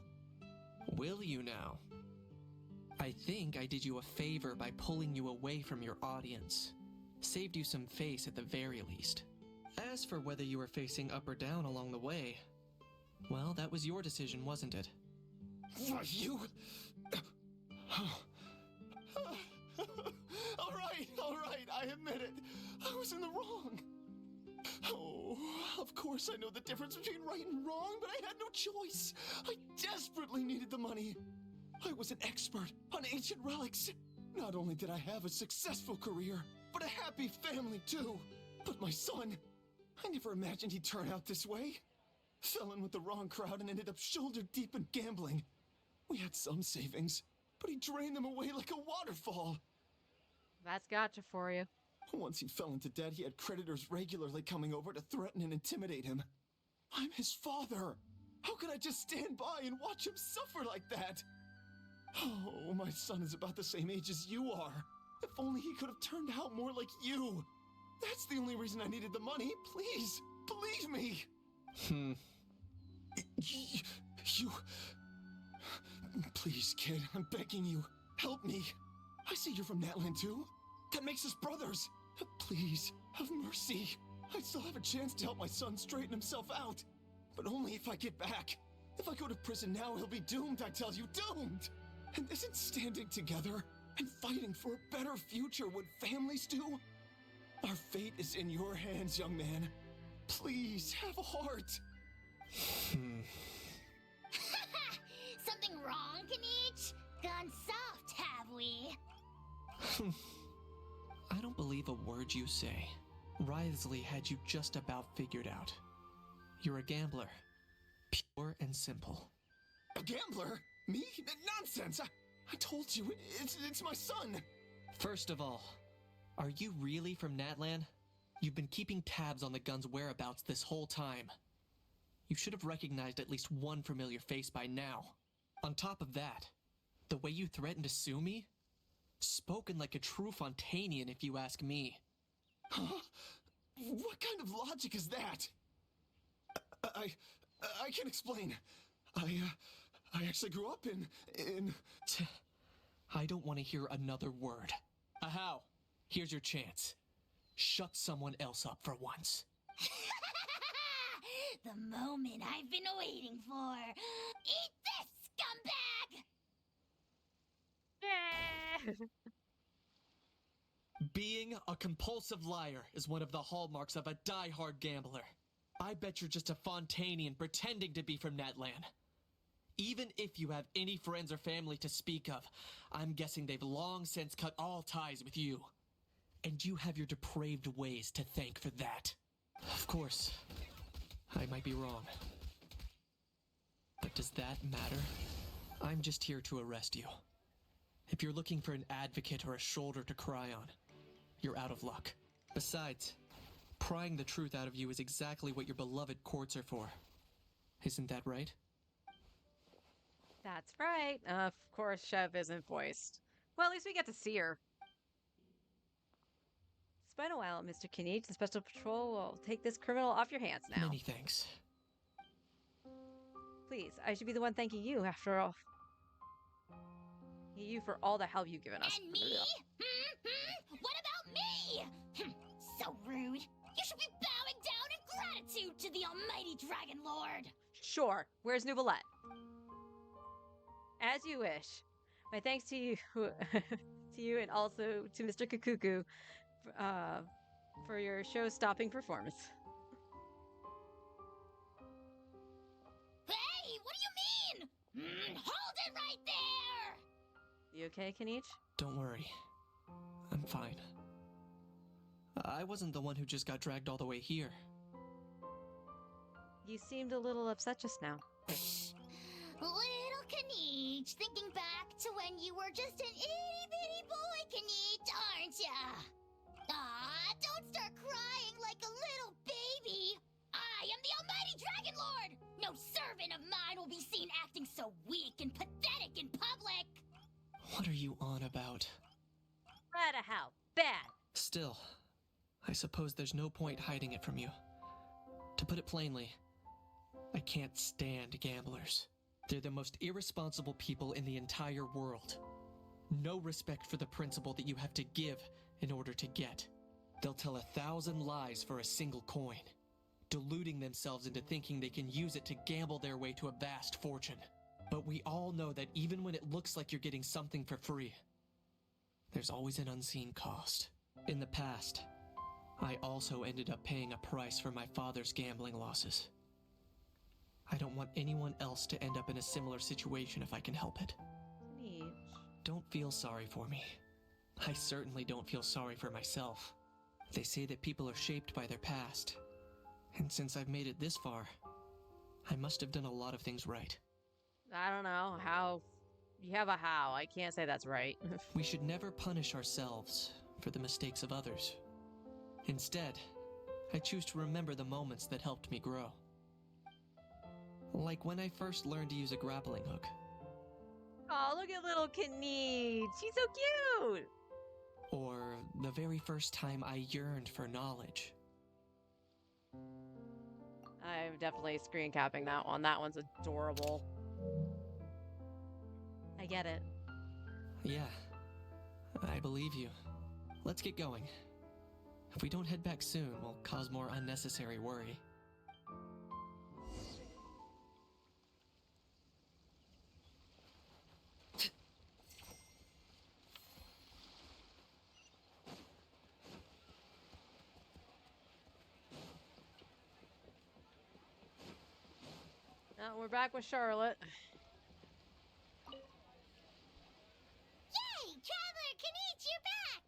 Will you now? I think I did you a favor by pulling you away from your audience. Saved you some face at the very least. As for whether you were facing up or down along the way, well, that was your decision, wasn't it? What, you? All right, I admit it. I was in the wrong. Oh, of course I know the difference between right and wrong, but I had no choice. I desperately needed the money. I was an expert on ancient relics. Not only did I have a successful career, but a happy family too. But my son, I never imagined he'd turn out this way. Fell in with the wrong crowd and ended up shoulder deep in gambling. We had some savings, but he drained them away like a waterfall. That's gotcha for you. Once he fell into debt, he had creditors regularly coming over to threaten and intimidate him. I'm his father. How could I just stand by and watch him suffer like that? Oh, my son is about the same age as you are. If only he could have turned out more like you. That's the only reason I needed the money. Please, believe me. You... Please, kid, I'm begging you. Help me. I see you're from Natlan too. That makes us brothers. Please, have mercy. I still have a chance to help my son straighten himself out. But only if I get back. If I go to prison now, he'll be doomed, I tell you, doomed! And isn't standing together and fighting for a better future what families do? Our fate is in your hands, young man. Please, have a heart. Something wrong, Kanich? Gone soft, have we? I don't believe a word you say. Wriothesley had you just about figured out. You're a gambler. Pure and simple. A gambler? Me? Nonsense! I told you, it's my son! First of all, are you really from Natlan? You've been keeping tabs on the gun's whereabouts this whole time. You should have recognized at least one familiar face by now. On top of that, the way you threatened to sue me? Spoken like a true Fontanian, if you ask me. Huh? What kind of logic is that? I can explain. I actually grew up in... I don't want to hear another word. Ahow, here's your chance. Shut someone else up for once. The moment I've been waiting for. Eat this, scumbag! Being a compulsive liar is one of the hallmarks of a die-hard gambler. I bet you're just a Fontanian pretending to be from Natlan. Even if you have any friends or family to speak of, I'm guessing they've long since cut all ties with you. And you have your depraved ways to thank for that. Of course, I might be wrong. But does that matter? I'm just here to arrest you. If you're looking for an advocate or a shoulder to cry on, you're out of luck. Besides, prying the truth out of you is exactly what your beloved courts are for. Isn't that right? That's right. Of course, Chev isn't voiced. Well, at least we get to see her. It's been a while, Mr. Kinich. The Special Patrol will take this criminal off your hands now. Many thanks. Please, I should be the one thanking you, after all. You for all the help you've given us. And me? What about me? So rude. You should be bowing down in gratitude to the almighty Dragon Lord. Sure. Where's Nuvolette? As you wish. My thanks to you, to you, and also to Mr. Kakuku, for your show-stopping performance. Hey, what do you mean? Hold it right there! You okay, Kinich? Don't worry. I'm fine. I wasn't the one who just got dragged all the way here. You seemed a little upset just now. Little Kanich, thinking back to when you were just an itty-bitty boy, Kanich, aren't ya? Aw, don't start crying like a little baby. I am the almighty Dragon Lord! No servant of mine will be seen acting so weak and pathetic in public! What are you on about? Matter how bad. Still, I suppose there's no point hiding it from you. To put it plainly, I can't stand gamblers. They're the most irresponsible people in the entire world. No respect for the principle that you have to give in order to get. They'll tell 1,000 lies for a single coin, deluding themselves into thinking they can use it to gamble their way to a vast fortune. But we all know that even when it looks like you're getting something for free, there's always an unseen cost. In the past, I also ended up paying a price for my father's gambling losses. I don't want anyone else to end up in a similar situation if I can help it. Neat. Don't feel sorry for me. I certainly don't feel sorry for myself. They say that people are shaped by their past. And since I've made it this far, I must have done a lot of things right. I don't know how. You have a how. I can't say that's right. We should never punish ourselves for the mistakes of others. Instead, I choose to remember the moments that helped me grow. Like when I first learned to use a grappling hook. Oh, look at little Kinich. She's so cute. Or the very first time I yearned for knowledge. I'm definitely screen capping that one. That one's adorable. I get it. Yeah, I believe you. Let's get going. If we don't head back soon, we'll cause more unnecessary worry. We're back with Charlotte. Yay! Traveler Kanichi, you're back!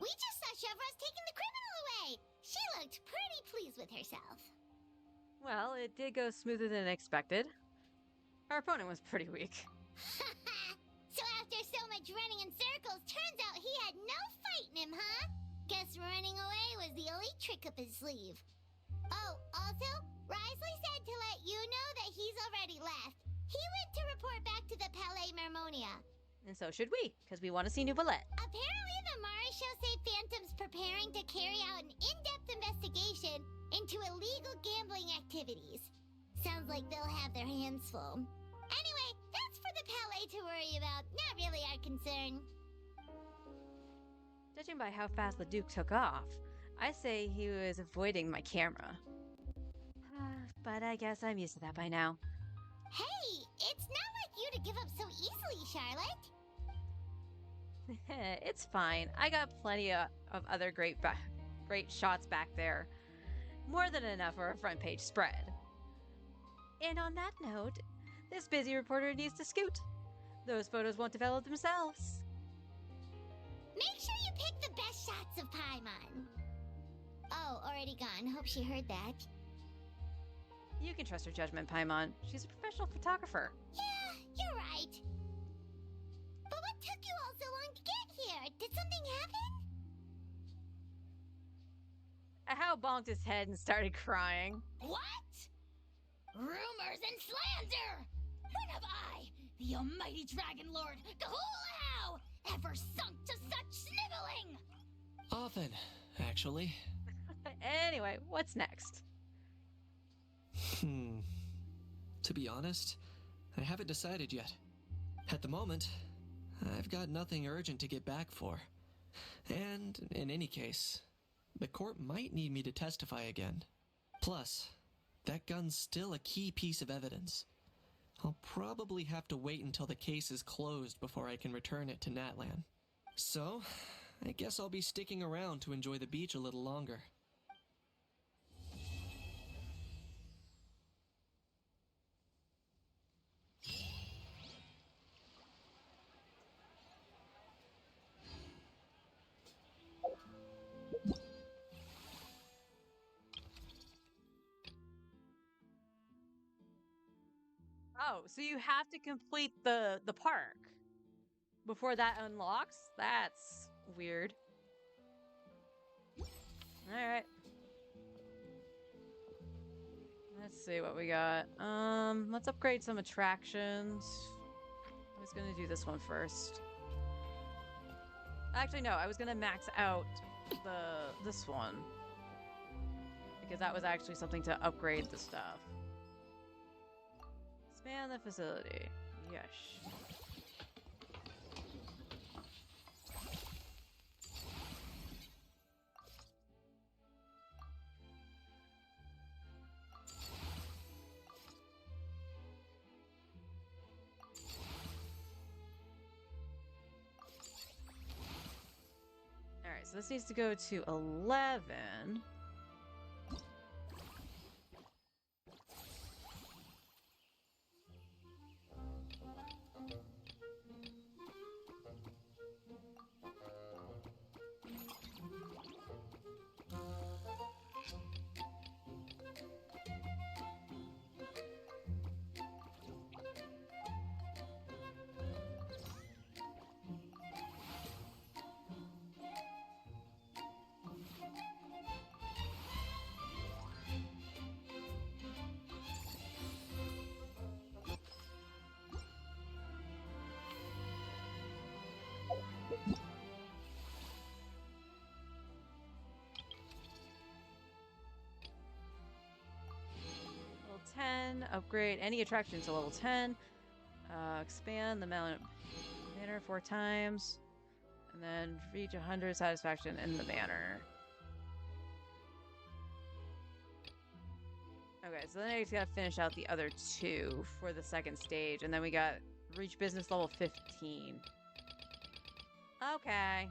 We just saw Chevro's taking the criminal away. She looked pretty pleased with herself. Well, it did go smoother than expected. Our opponent was pretty weak. So after so much running in circles, turns out he had no fight in him, huh? Guess running away was the only trick up his sleeve. Oh, also, Risley said to let you know that he's already left. He went to report back to the Palais Mermonia. And so should we, because we want to see New Ballet. Apparently, the Marisho say Phantom's preparing to carry out an in-depth investigation into illegal gambling activities. Sounds like they'll have their hands full. Anyway, that's for the Palais to worry about, not really our concern. Judging by how fast the Duke took off, I say he was avoiding my camera. But I guess I'm used to that by now. Hey, it's not like you to give up so easily, Charlotte. It's fine. I got plenty of other great shots back there. More than enough for a front page spread. And on that note, this busy reporter needs to scoot. Those photos won't develop themselves. Make sure you pick the best shots of Paimon. Oh, already gone. Hope she heard that. You can trust her judgment, Paimon. She's a professional photographer. Yeah, you're right. But what took you all so long to get here? Did something happen? Hal bonked his head and started crying. What? Rumors and slander! When have I, the almighty Dragon Lord, Kahulao, ever sunk to such sniveling? Often, actually. Anyway, what's next? To be honest, I haven't decided yet. At the moment, I've got nothing urgent to get back for. And, in any case, the court might need me to testify again. Plus, that gun's still a key piece of evidence. I'll probably have to wait until the case is closed before I can return it to Natlan. So, I guess I'll be sticking around to enjoy the beach a little longer. Oh, so you have to complete the park before that unlocks? That's weird. All right. Let's see what we got. Let's upgrade some attractions. I was gonna do this one first. Actually, no, I was gonna max out this one because that was actually something to upgrade the stuff. Expand the facility. Yes. Alright, so this needs to go to 11. Level 10, upgrade any attraction to level 10. Expand the amount. Manor 4 times. And then reach 100 satisfaction in the manor. Okay, so then I just gotta finish out the other 2 for the second stage. And then we got reach business level 15. Okay.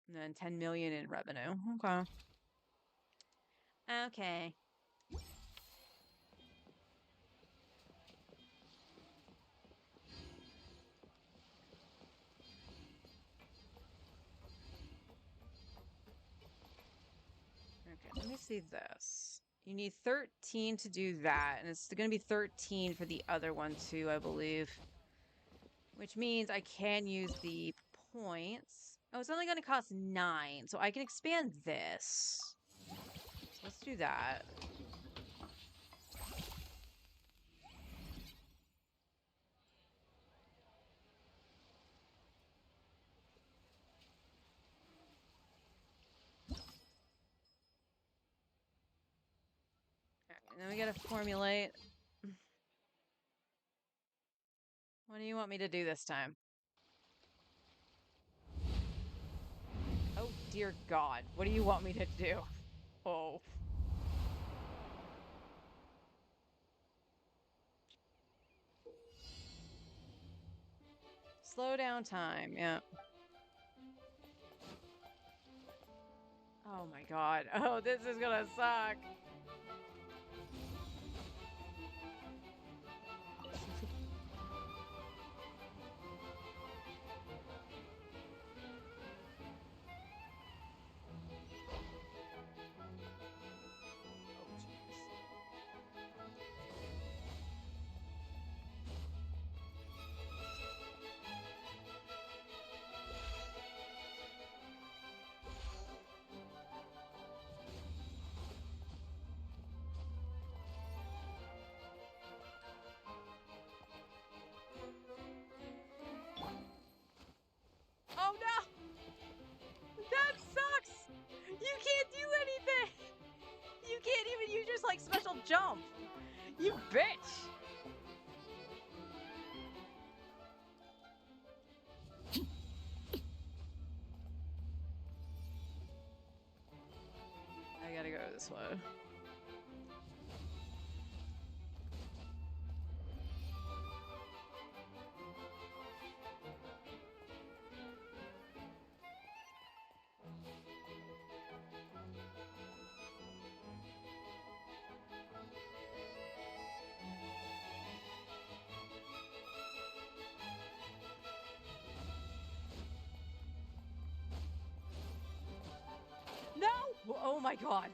And then 10 million in revenue. Okay. Okay. Okay, let me see this. You need 13 to do that, and it's going to be 13 for the other one too, I believe. Which means I can use the points. Oh, it's only going to cost 9, so I can expand this. So let's do that. And then we gotta formulate. What do you want me to do this time? Oh, dear God. What do you want me to do? Oh. Slow down time, yeah. Oh my God. Oh, this is gonna suck. Oh no! That sucks! You can't do anything! You can't even use your, like, special jump! You bitch! I gotta go this way. No! Oh my God.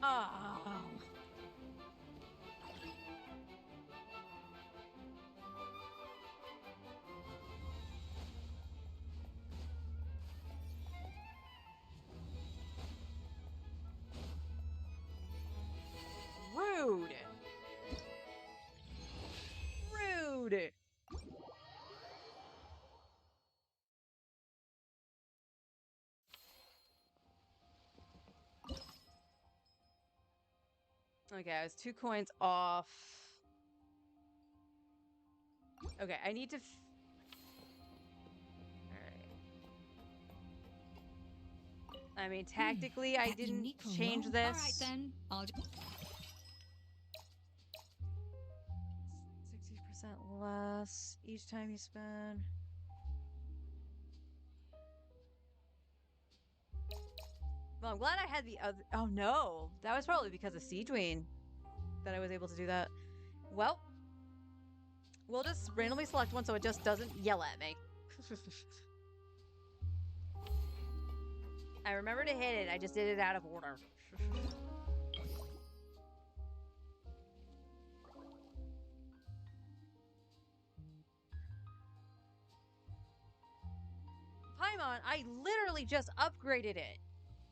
Oh. Rude. Rude. Okay, I was 2 coins off. Okay, I need to... Alright. I mean, tactically, I That didn't unique change roll. this. All right then. I'll just 60% less each time you spend. Well, I'm glad I had the other... Oh, no. That was probably because of Siegeween that I was able to do that. Well, we'll just randomly select one so it just doesn't yell at me. I remember to hit it. I just did it out of order. Paimon, I literally just upgraded it.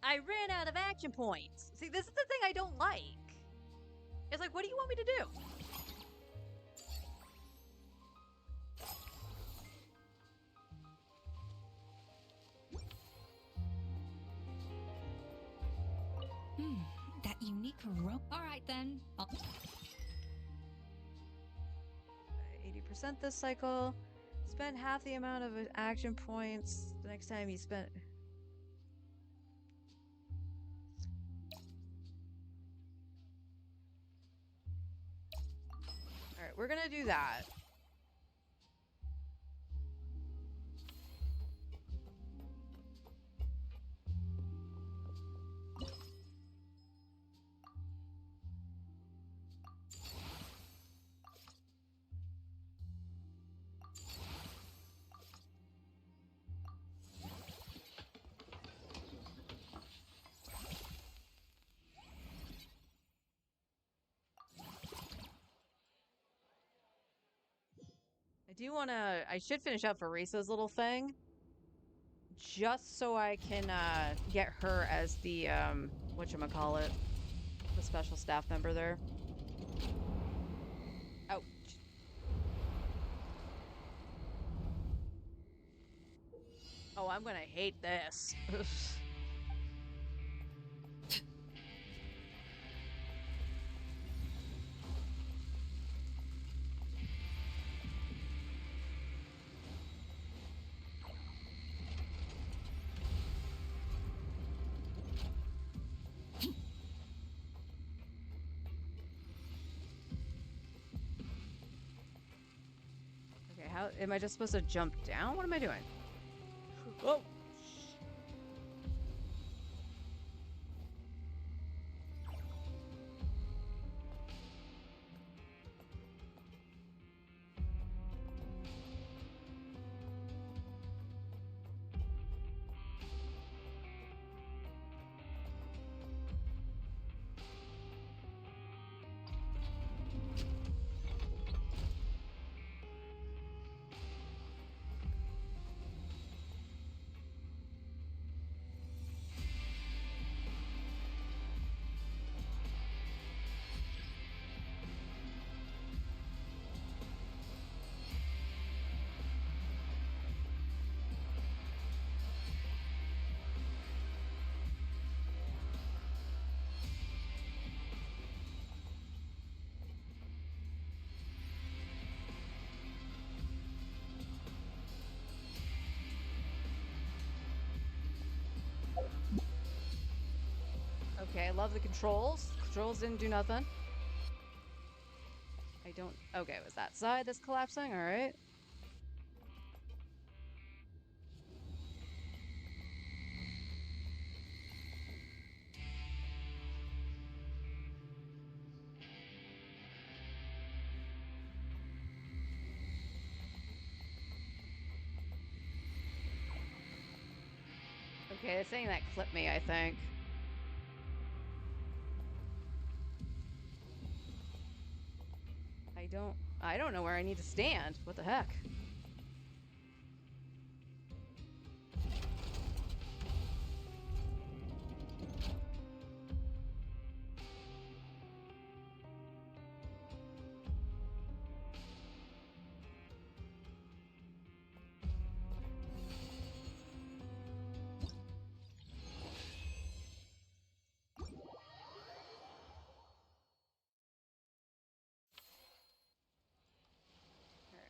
I ran out of action points. See, this is the thing I don't like. It's like, what do you want me to do? That unique rope. All right then. 80% this cycle. Spend half the amount of action points the next time you spend. Alright, we're gonna do that. I should finish up Verisa's little thing. Just so I can, get her as the, whatchamacallit, the special staff member there. Ouch. Oh, I'm gonna hate this. How am I just supposed to jump down? What am I doing? Oh. Okay, I love the controls. Controls didn't do nothing. I don't... Okay, it was that side that's collapsing? Alright. Okay, the thing that clipped me, I think. I don't know where I need to stand. What the heck?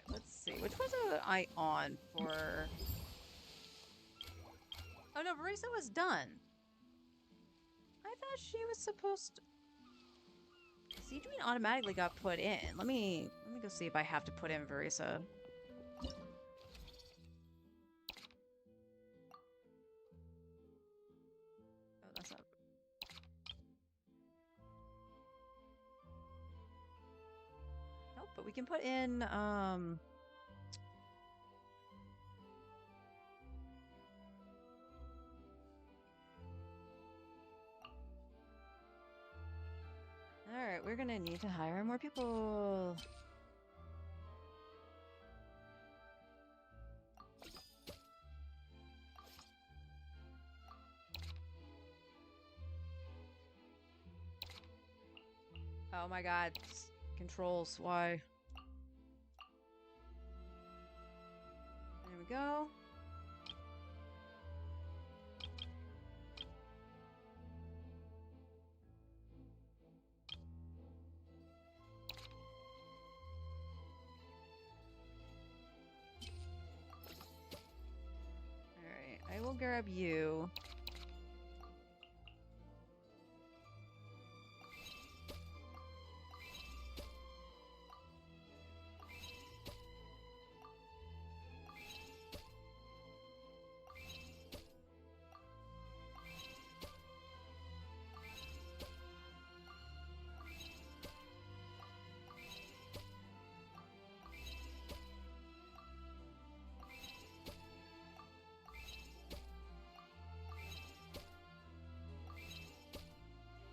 Let's see. Which was I on for? Oh no, Verisa was done. I thought she was supposed to. Seadreen automatically got put in. Let me go see if I have to put in Verisa. Oh, that's not. Nope, but we can put in we're gonna need to hire more people. Oh my god. Controls, why? There we go. Alright, I will grab you.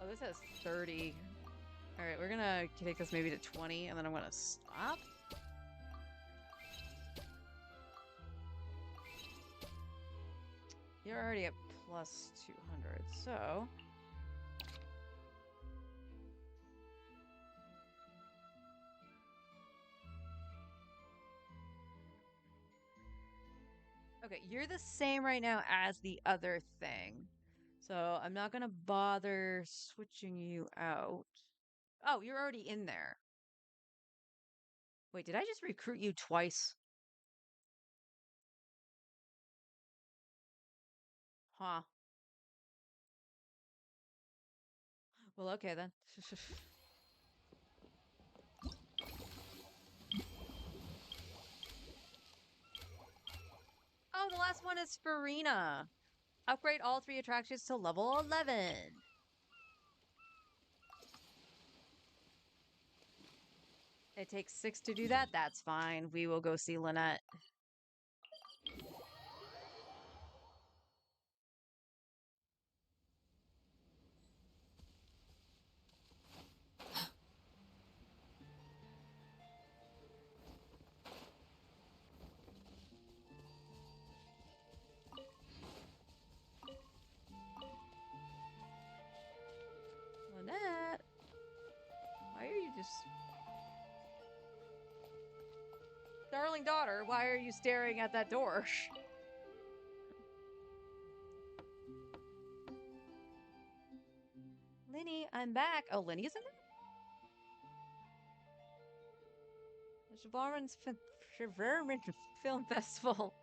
Oh, this has 30. Alright, we're gonna take this maybe to 20, and then I'm gonna stop. You're already at plus 200, so... Okay, you're the same right now as the other thing. So I'm not gonna bother switching you out. Oh, you're already in there. Wait, did I just recruit you twice? Huh. Well, okay then. Oh, the last one is Farina. Upgrade all 3 attractions to level 11. It takes 6 to do that. That's fine. We will go see Lynette. Lynette, why are you just... Darling daughter, why are you staring at that door? Linny, I'm back. Oh, Linny's in there? The Shavarman Film Festival.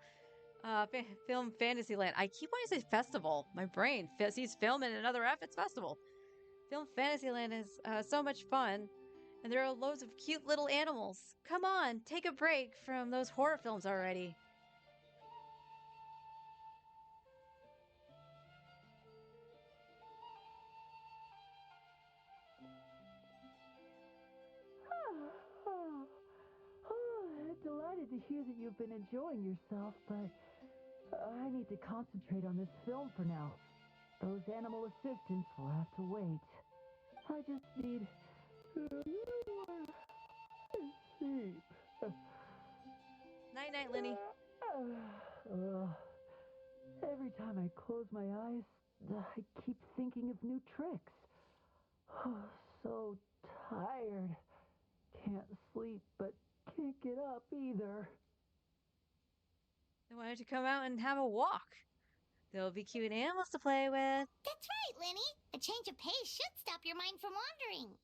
Film Fantasyland. I keep wanting to say festival. My brain sees film in another F, it's festival. Film Fantasyland is so much fun. And there are loads of cute little animals. Come on, take a break from those horror films already. Delighted to hear that you've been enjoying yourself, but I need to concentrate on this film for now. Those animal assistants will have to wait. I just need a little more sleep. Night night, Linny. Every time I close my eyes, I keep thinking of new tricks. So tired. Can't sleep, but can't get up either. Then why don't you come out and have a walk? There'll be cute animals to play with. That's right, Linny. A change of pace should stop your mind from wandering.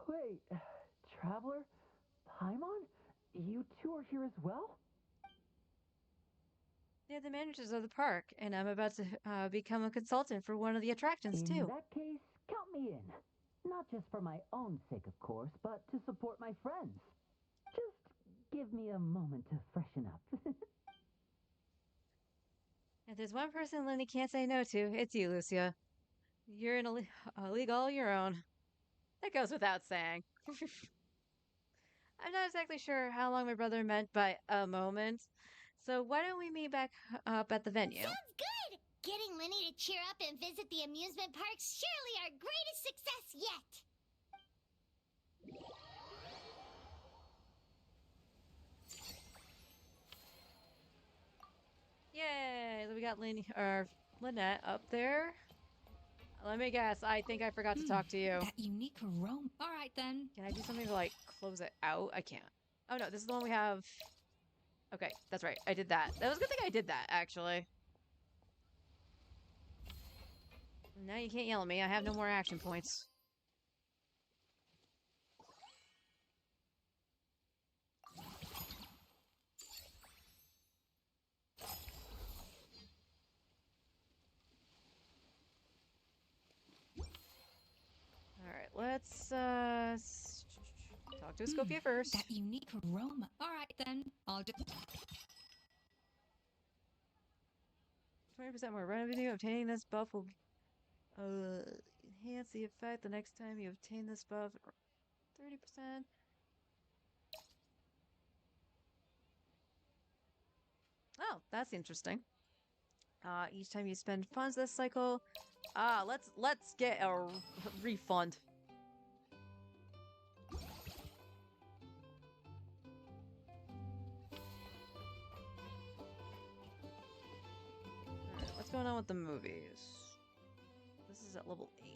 Wait, Traveler? Paimon? You two are here as well? They're the managers of the park, and I'm about to become a consultant for one of the attractions, In too. that case, count me in. Not just for my own sake, of course, but to support my friends. Just give me a moment to freshen up. If there's one person Linny can't say no to, it's you, Lucia. You're in a league all your own. That goes without saying. I'm not exactly sure how long my brother meant by a moment, so why don't we meet back up at the venue? Sounds good! Getting Linny to cheer up and visit the amusement park's surely our greatest success yet! got Lynette up there. Let me guess. I think I forgot to talk to you. That unique aroma. All right, then. Can I do something to, like, close it out? I can't. Oh, no. This is the one we have. Okay, that's right. I did that. That was a good thing I did that, actually. Now you can't yell at me. I have no more action points. Alright, let's, talk to Escopia first. That unique aroma. All right, then. I'll just... 20% more revenue. Obtaining this buff will enhance the effect the next time you obtain this buff. 30%. Oh, that's interesting. Each time you spend funds this cycle. Let's get a refund. Alright, what's going on with the movies? This is at level 8.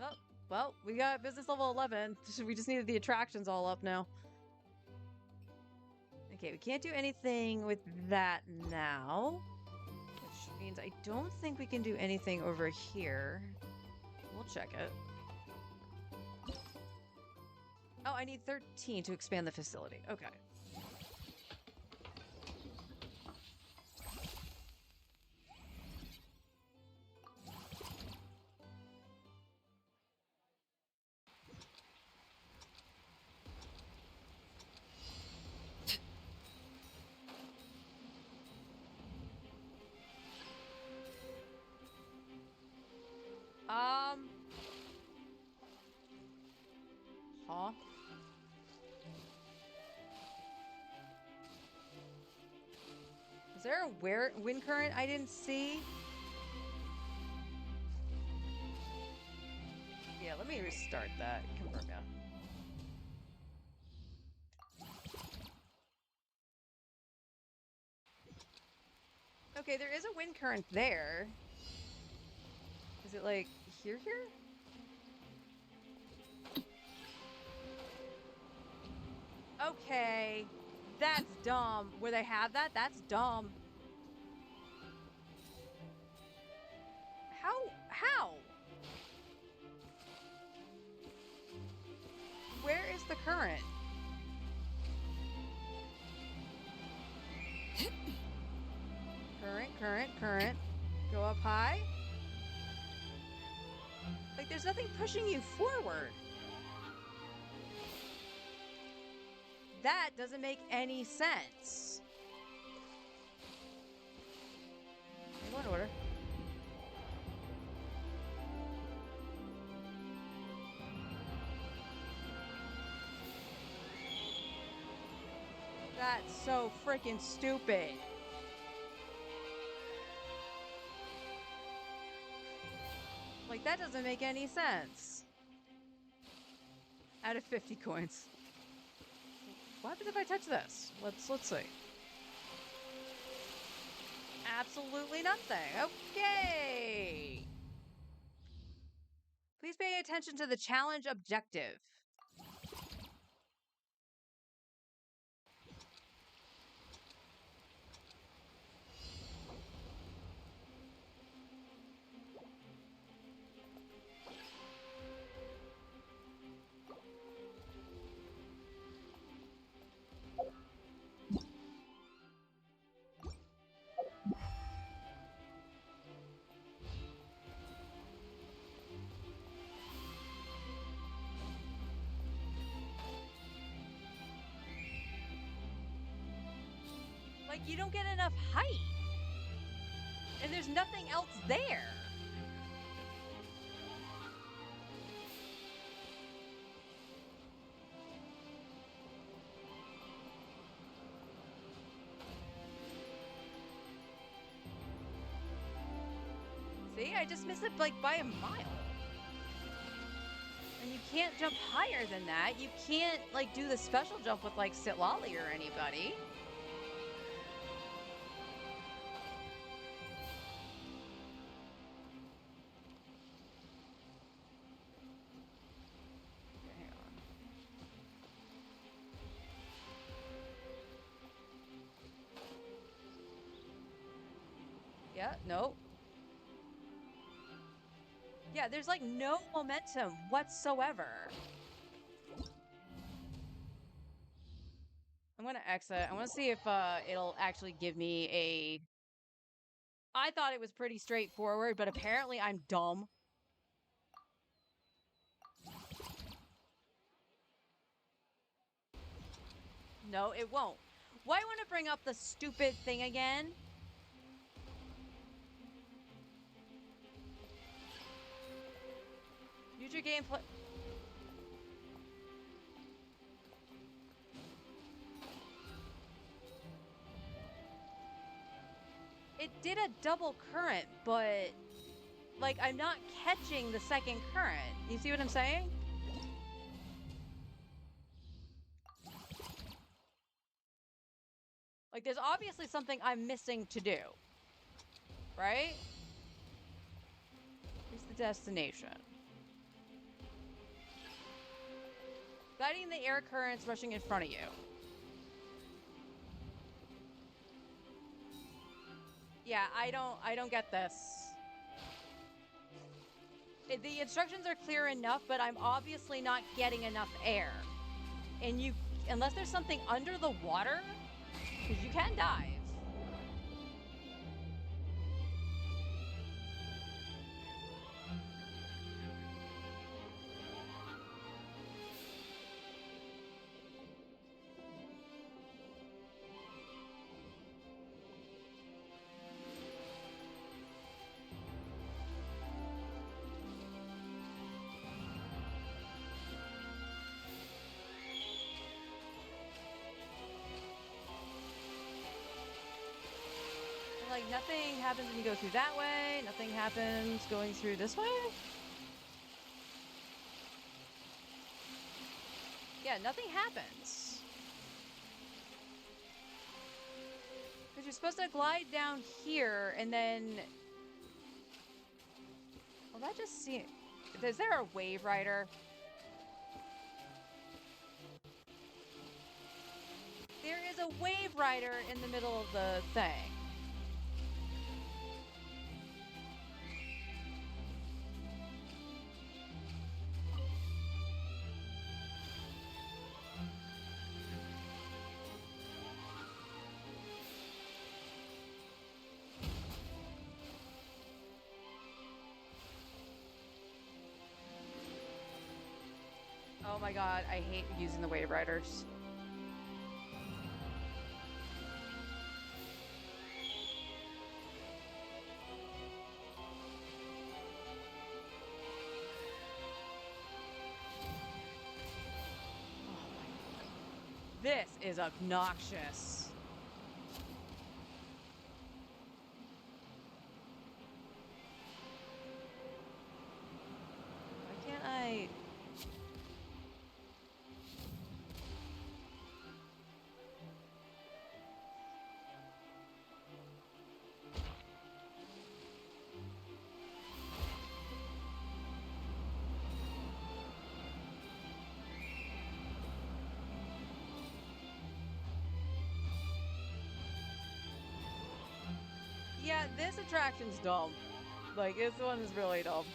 Oh, well, we got business level 11. We just needed the attractions all up now. Okay, we can't do anything with that now. Which means I don't think we can do anything over here. We'll check it. Oh, I need 13 to expand the facility. Okay. Huh? Is there a wind current I didn't see? Yeah, let me restart that. Confirm, yeah. Okay, there is a wind current there. Is it like here? Okay, that's dumb. Where they have that? That's dumb. How? Where is the current? Current. Go up high. Like, there's nothing pushing you forward. That doesn't make any sense. One order. That's so freaking stupid. Like, that doesn't make any sense. Out of 50 coins. What happens if I touch this? Let's see. Absolutely nothing. Okay. Please pay attention to the challenge objective. Like, you don't get enough height. And there's nothing else there. See, I just missed it like by a mile. And you can't jump higher than that. You can't like do the special jump with like Sitlali or anybody. Okay, hang on. Yeah, no. Yeah, there's like no momentum whatsoever. I'm gonna exit. I want to see if it'll actually give me a... I thought it was pretty straightforward, but apparently I'm dumb. No, it won't. Why want to bring up the stupid thing again? Use your gameplay. It did a double current, but like I'm not catching the second current. You see what I'm saying? Like there's obviously something I'm missing to do. Right? Here's the destination. Guiding the air currents rushing in front of you. Yeah, I don't get this. The instructions are clear enough, but I'm obviously not getting enough air. And you, unless there's something under the water, because you can dive. Like, nothing happens when you go through that way. Nothing happens going through this way. Yeah, nothing happens. Because you're supposed to glide down here and then... Well, that just seems... Is there a wave rider? There is a wave rider in the middle of the thing. Oh my god, I hate using the wave riders. Oh my god. This is obnoxious. Why can't I... Yeah, this attraction's dumb. Like, this one is really dumb.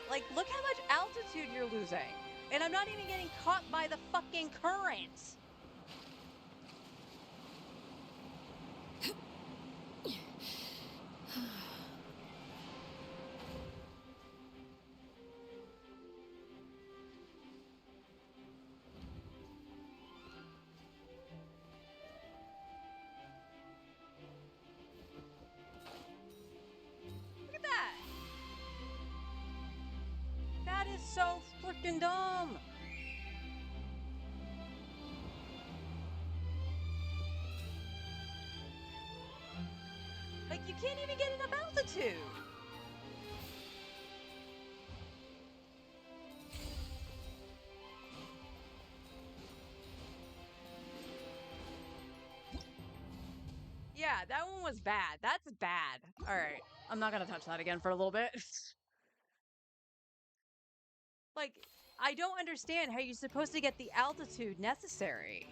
Like, look how much altitude you're losing. And I'm not even getting caught by the fucking current. is so freaking dumb. Like, you can't even get enough altitude. Yeah, that one was bad. That's bad. All right. I'm not going to touch that again for a little bit. Like, I don't understand how you're supposed to get the altitude necessary.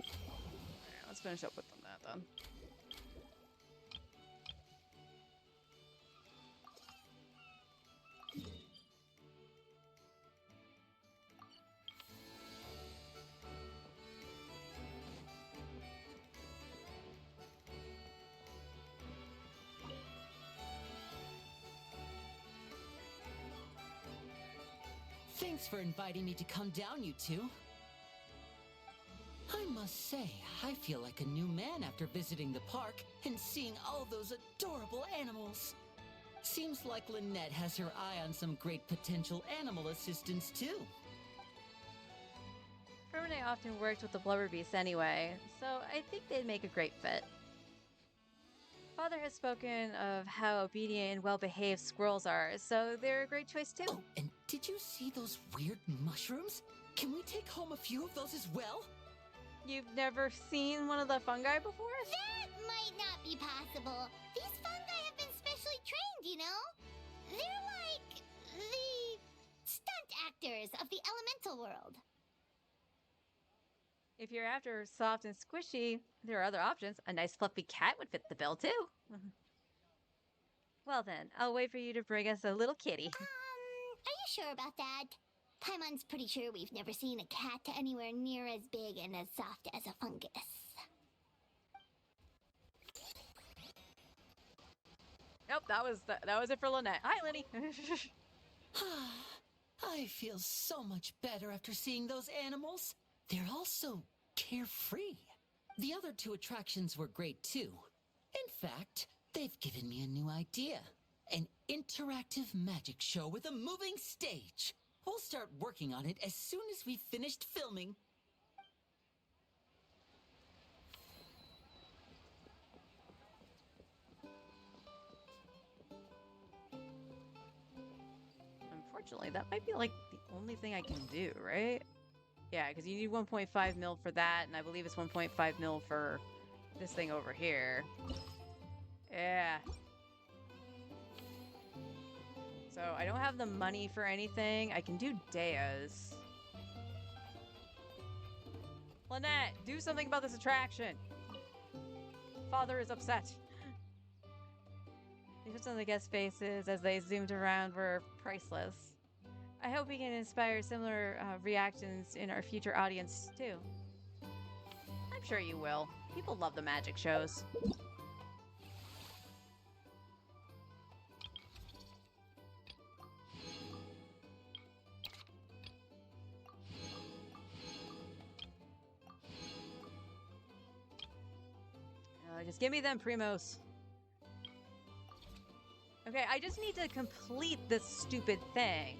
Alright, let's finish up with that then. Thanks for inviting me to come down, you two. I must say, I feel like a new man after visiting the park and seeing all those adorable animals. Seems like Lynette has her eye on some great potential animal assistants, too. Fermine often worked with the blubber beasts anyway, so I think they'd make a great fit. Father has spoken of how obedient and well-behaved squirrels are, so they're a great choice too. Oh, and did you see those weird mushrooms? Can we take home a few of those as well? You've never seen one of the fungi before? That might not be possible. These fungi have been specially trained, you know? They're like the stunt actors of the elemental world. If you're after soft and squishy, there are other options. A nice fluffy cat would fit the bill too. Well then, I'll wait for you to bring us a little kitty. Are you sure about that? Paimon's pretty sure we've never seen a cat anywhere near as big and as soft as a fungus. Nope, that was it for Lynette. Hi, Lenny. I feel so much better after seeing those animals. They're also carefree. The other two attractions were great too. In fact, they've given me a new idea. An interactive magic show with a moving stage. We'll start working on it as soon as we've finished filming. Unfortunately, that might be like the only thing I can do, right? Yeah, because you need 1.5 mil for that, and I believe it's 1.5 mil for this thing over here. Yeah. So I don't have the money for anything. I can do Deas. Lynette, do something about this attraction. Father is upset. The looks on the guest faces as they zoomed around were priceless. I hope we can inspire similar reactions in our future audience too. I'm sure you will. People love the magic shows. Just give me them, Primos. Okay, I just need to complete this stupid thing.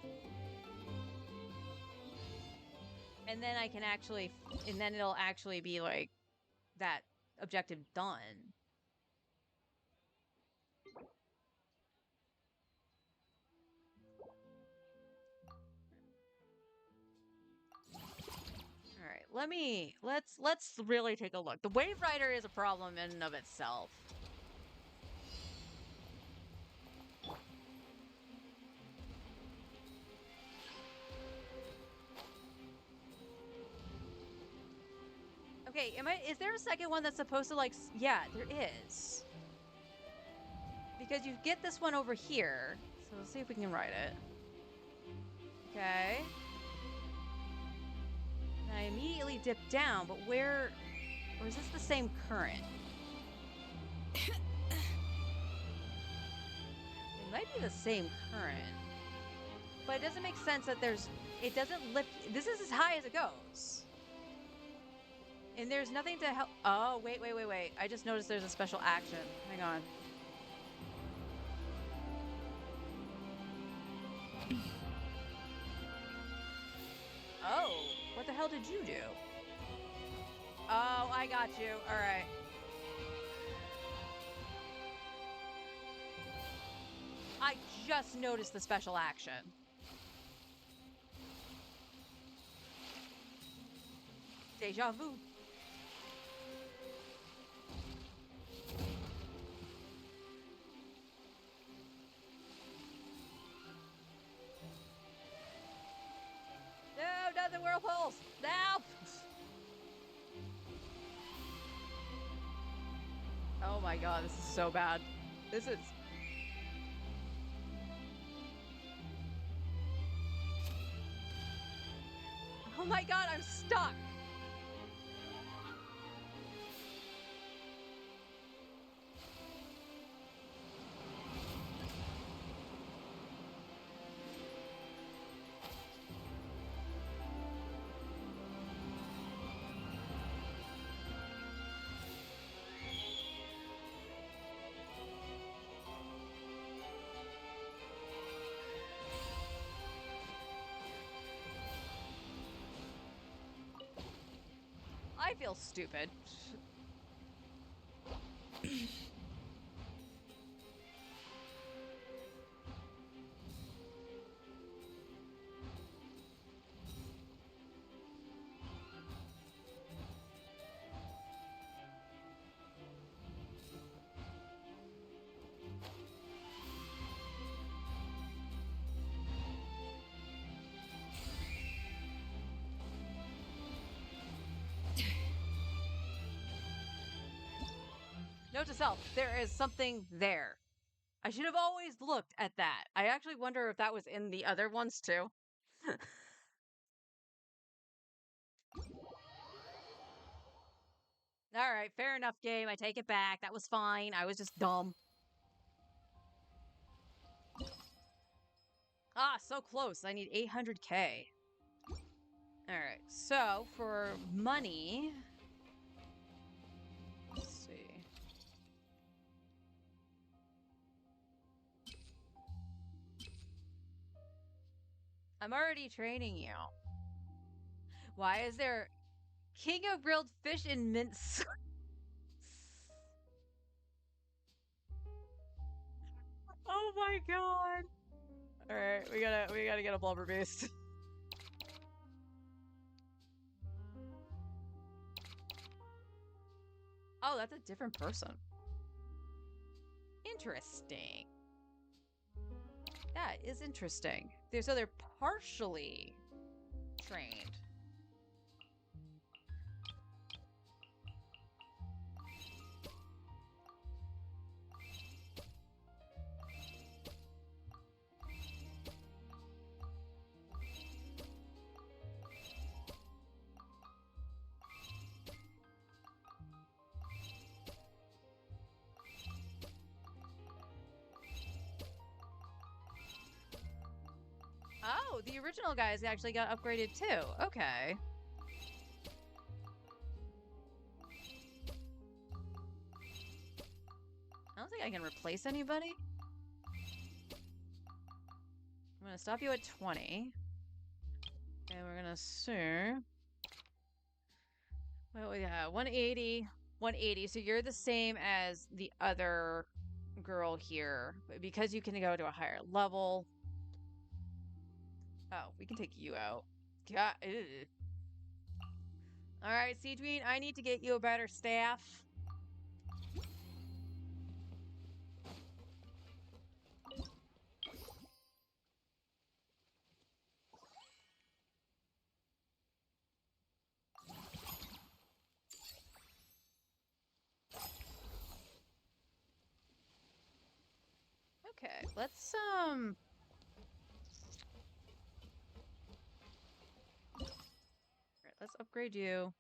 And then I can actually, and then it'll actually be like that objective done. All right, let's really take a look. The Wave Rider is a problem in and of itself. Okay, is there a second one that's supposed to, like, yeah, there is. Because you get this one over here. So let's see if we can write it. Okay. And I immediately dip down, but where, or is this the same current? It might be the same current. But it doesn't make sense that it doesn't lift, this is as high as it goes. And there's nothing to help. Oh, wait. I just noticed there's a special action. Hang on. Oh, what the hell did you do? Oh, I got you. All right. I just noticed the special action. Deja vu. No, not the whirlpools. No. Oh my god, this is so bad. This is... Oh my god, I'm stuck. I feel stupid. Note to self, there is something there. I should have always looked at that. I actually wonder if that was in the other ones too. Alright, fair enough, game. I take it back. That was fine. I was just dumb. Ah, so close. I need 800k. Alright, so for money... Let's see. I'm already training you. Why is there king of grilled fish and mince? Oh my god. All right, we gotta get a blubber beast. Oh, that's a different person. Interesting. That is interesting. So they're partially trained. Oh, the original guys actually got upgraded too. Okay. I don't think I can replace anybody. I'm gonna stop you at 20. And we're gonna assume... What we got? 180. 180. So you're the same as the other girl here. But because you can go to a higher level... Oh, we can take you out. God, ew. All right, Siegeween, I need to get you a better staff. Okay, let's let's upgrade you.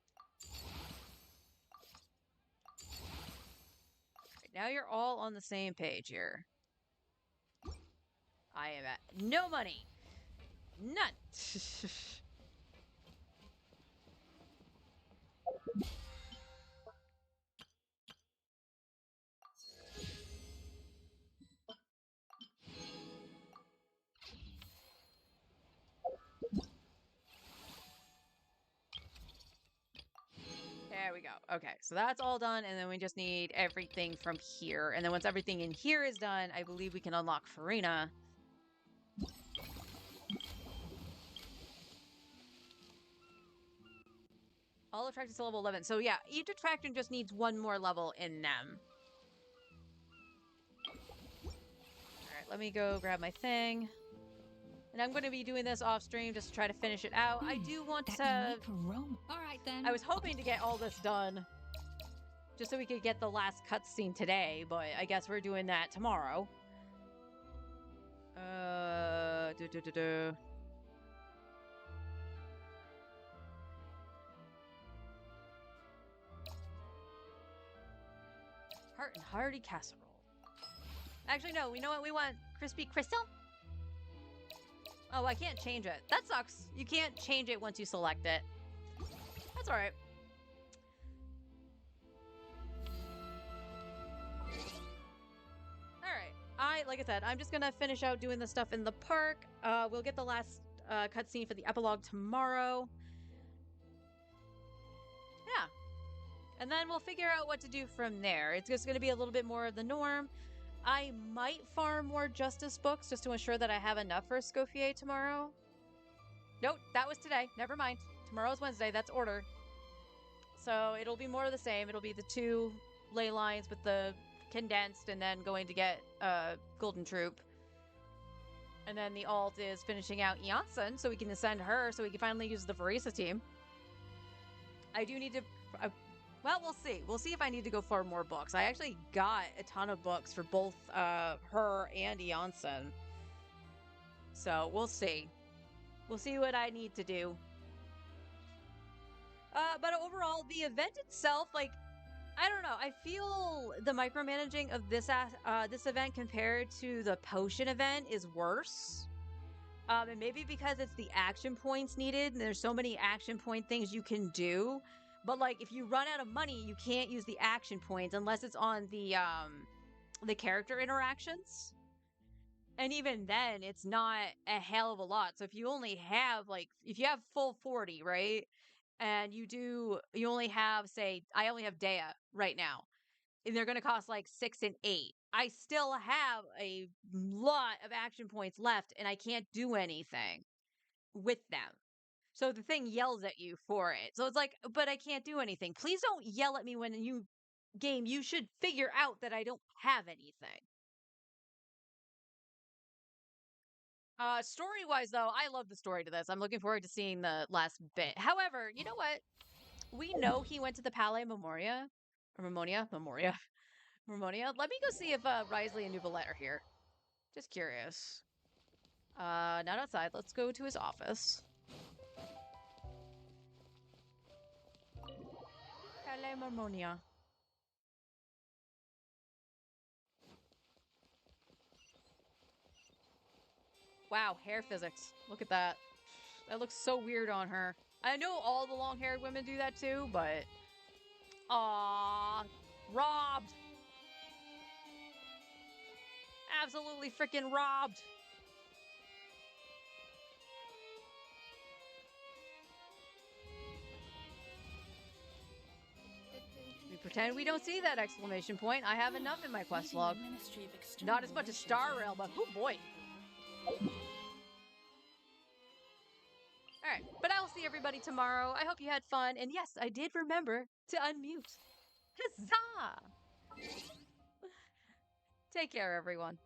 Right, now you're all on the same page here. I am at no money. None. There we go. Okay, so that's all done, and then we just need everything from here. And then once everything in here is done, I believe we can unlock Farina. All attractants to level 11. So yeah, each attractant just needs one more level in them. Alright, let me go grab my thing. And I'm going to be doing this off stream just to try to finish it out. I do want to... All right, then. I was hoping to get all this done just so we could get the last cutscene today, but I guess we're doing that tomorrow. Heart and hearty casserole. Actually, no, we know what we want. Crispy crystal? Oh, I can't change it. That sucks. You can't change it once you select it. That's alright. Alright. Like I said, I'm just gonna finish out doing the stuff in the park. We'll get the last cutscene for the epilogue tomorrow. Yeah. And then we'll figure out what to do from there. It's just gonna be a little bit more of the norm. I might farm more Justice books just to ensure that I have enough for Escoffier tomorrow. Nope, that was today. Never mind. Tomorrow's Wednesday. That's ordered. So it'll be more of the same. It'll be the 2 ley lines with the condensed and then going to get Golden Troop. And then the alt is finishing out Janssen so we can ascend her so we can finally use the Varisa team. I do need to... well, we'll see. We'll see if I need to go farm more books. I actually got a ton of books for both her and Janssen. So, we'll see. We'll see what I need to do. But overall, the event itself, like, I don't know. I feel the micromanaging of this event compared to the potion event is worse. And maybe because it's the action points needed, and there's so many action point things you can do. But, like, if you run out of money, you can't use the action points unless it's on the character interactions. And even then, it's not a hell of a lot. So if you only have, like, if you have full 40, right? And you only have, say, I only have Dea right now. And they're going to cost, like, 6 and 8. I still have a lot of action points left, and I can't do anything with them. So the thing yells at you for it. So it's like, but I can't do anything. Please don't yell at me when you should figure out that I don't have anything. Story-wise, though, I love the story to this. I'm looking forward to seeing the last bit. However, you know what? We know he went to the Palais Memoria. Or Memonia? Memoria. Memonia. Let me go see if Risley and Nuvolette are here. Just curious. Not outside. Let's go to his office. Palais Memonia. Wow, hair physics. Look at that. That looks so weird on her. I know all the long-haired women do that too, but... Aww. Robbed. Absolutely freaking robbed. We pretend we don't see that exclamation point. I have enough in my quest log. Not as much as Star Rail, but oh boy. Alright, but I will see everybody tomorrow. I hope you had fun. And yes, I did remember to unmute. Huzzah! Take care, everyone.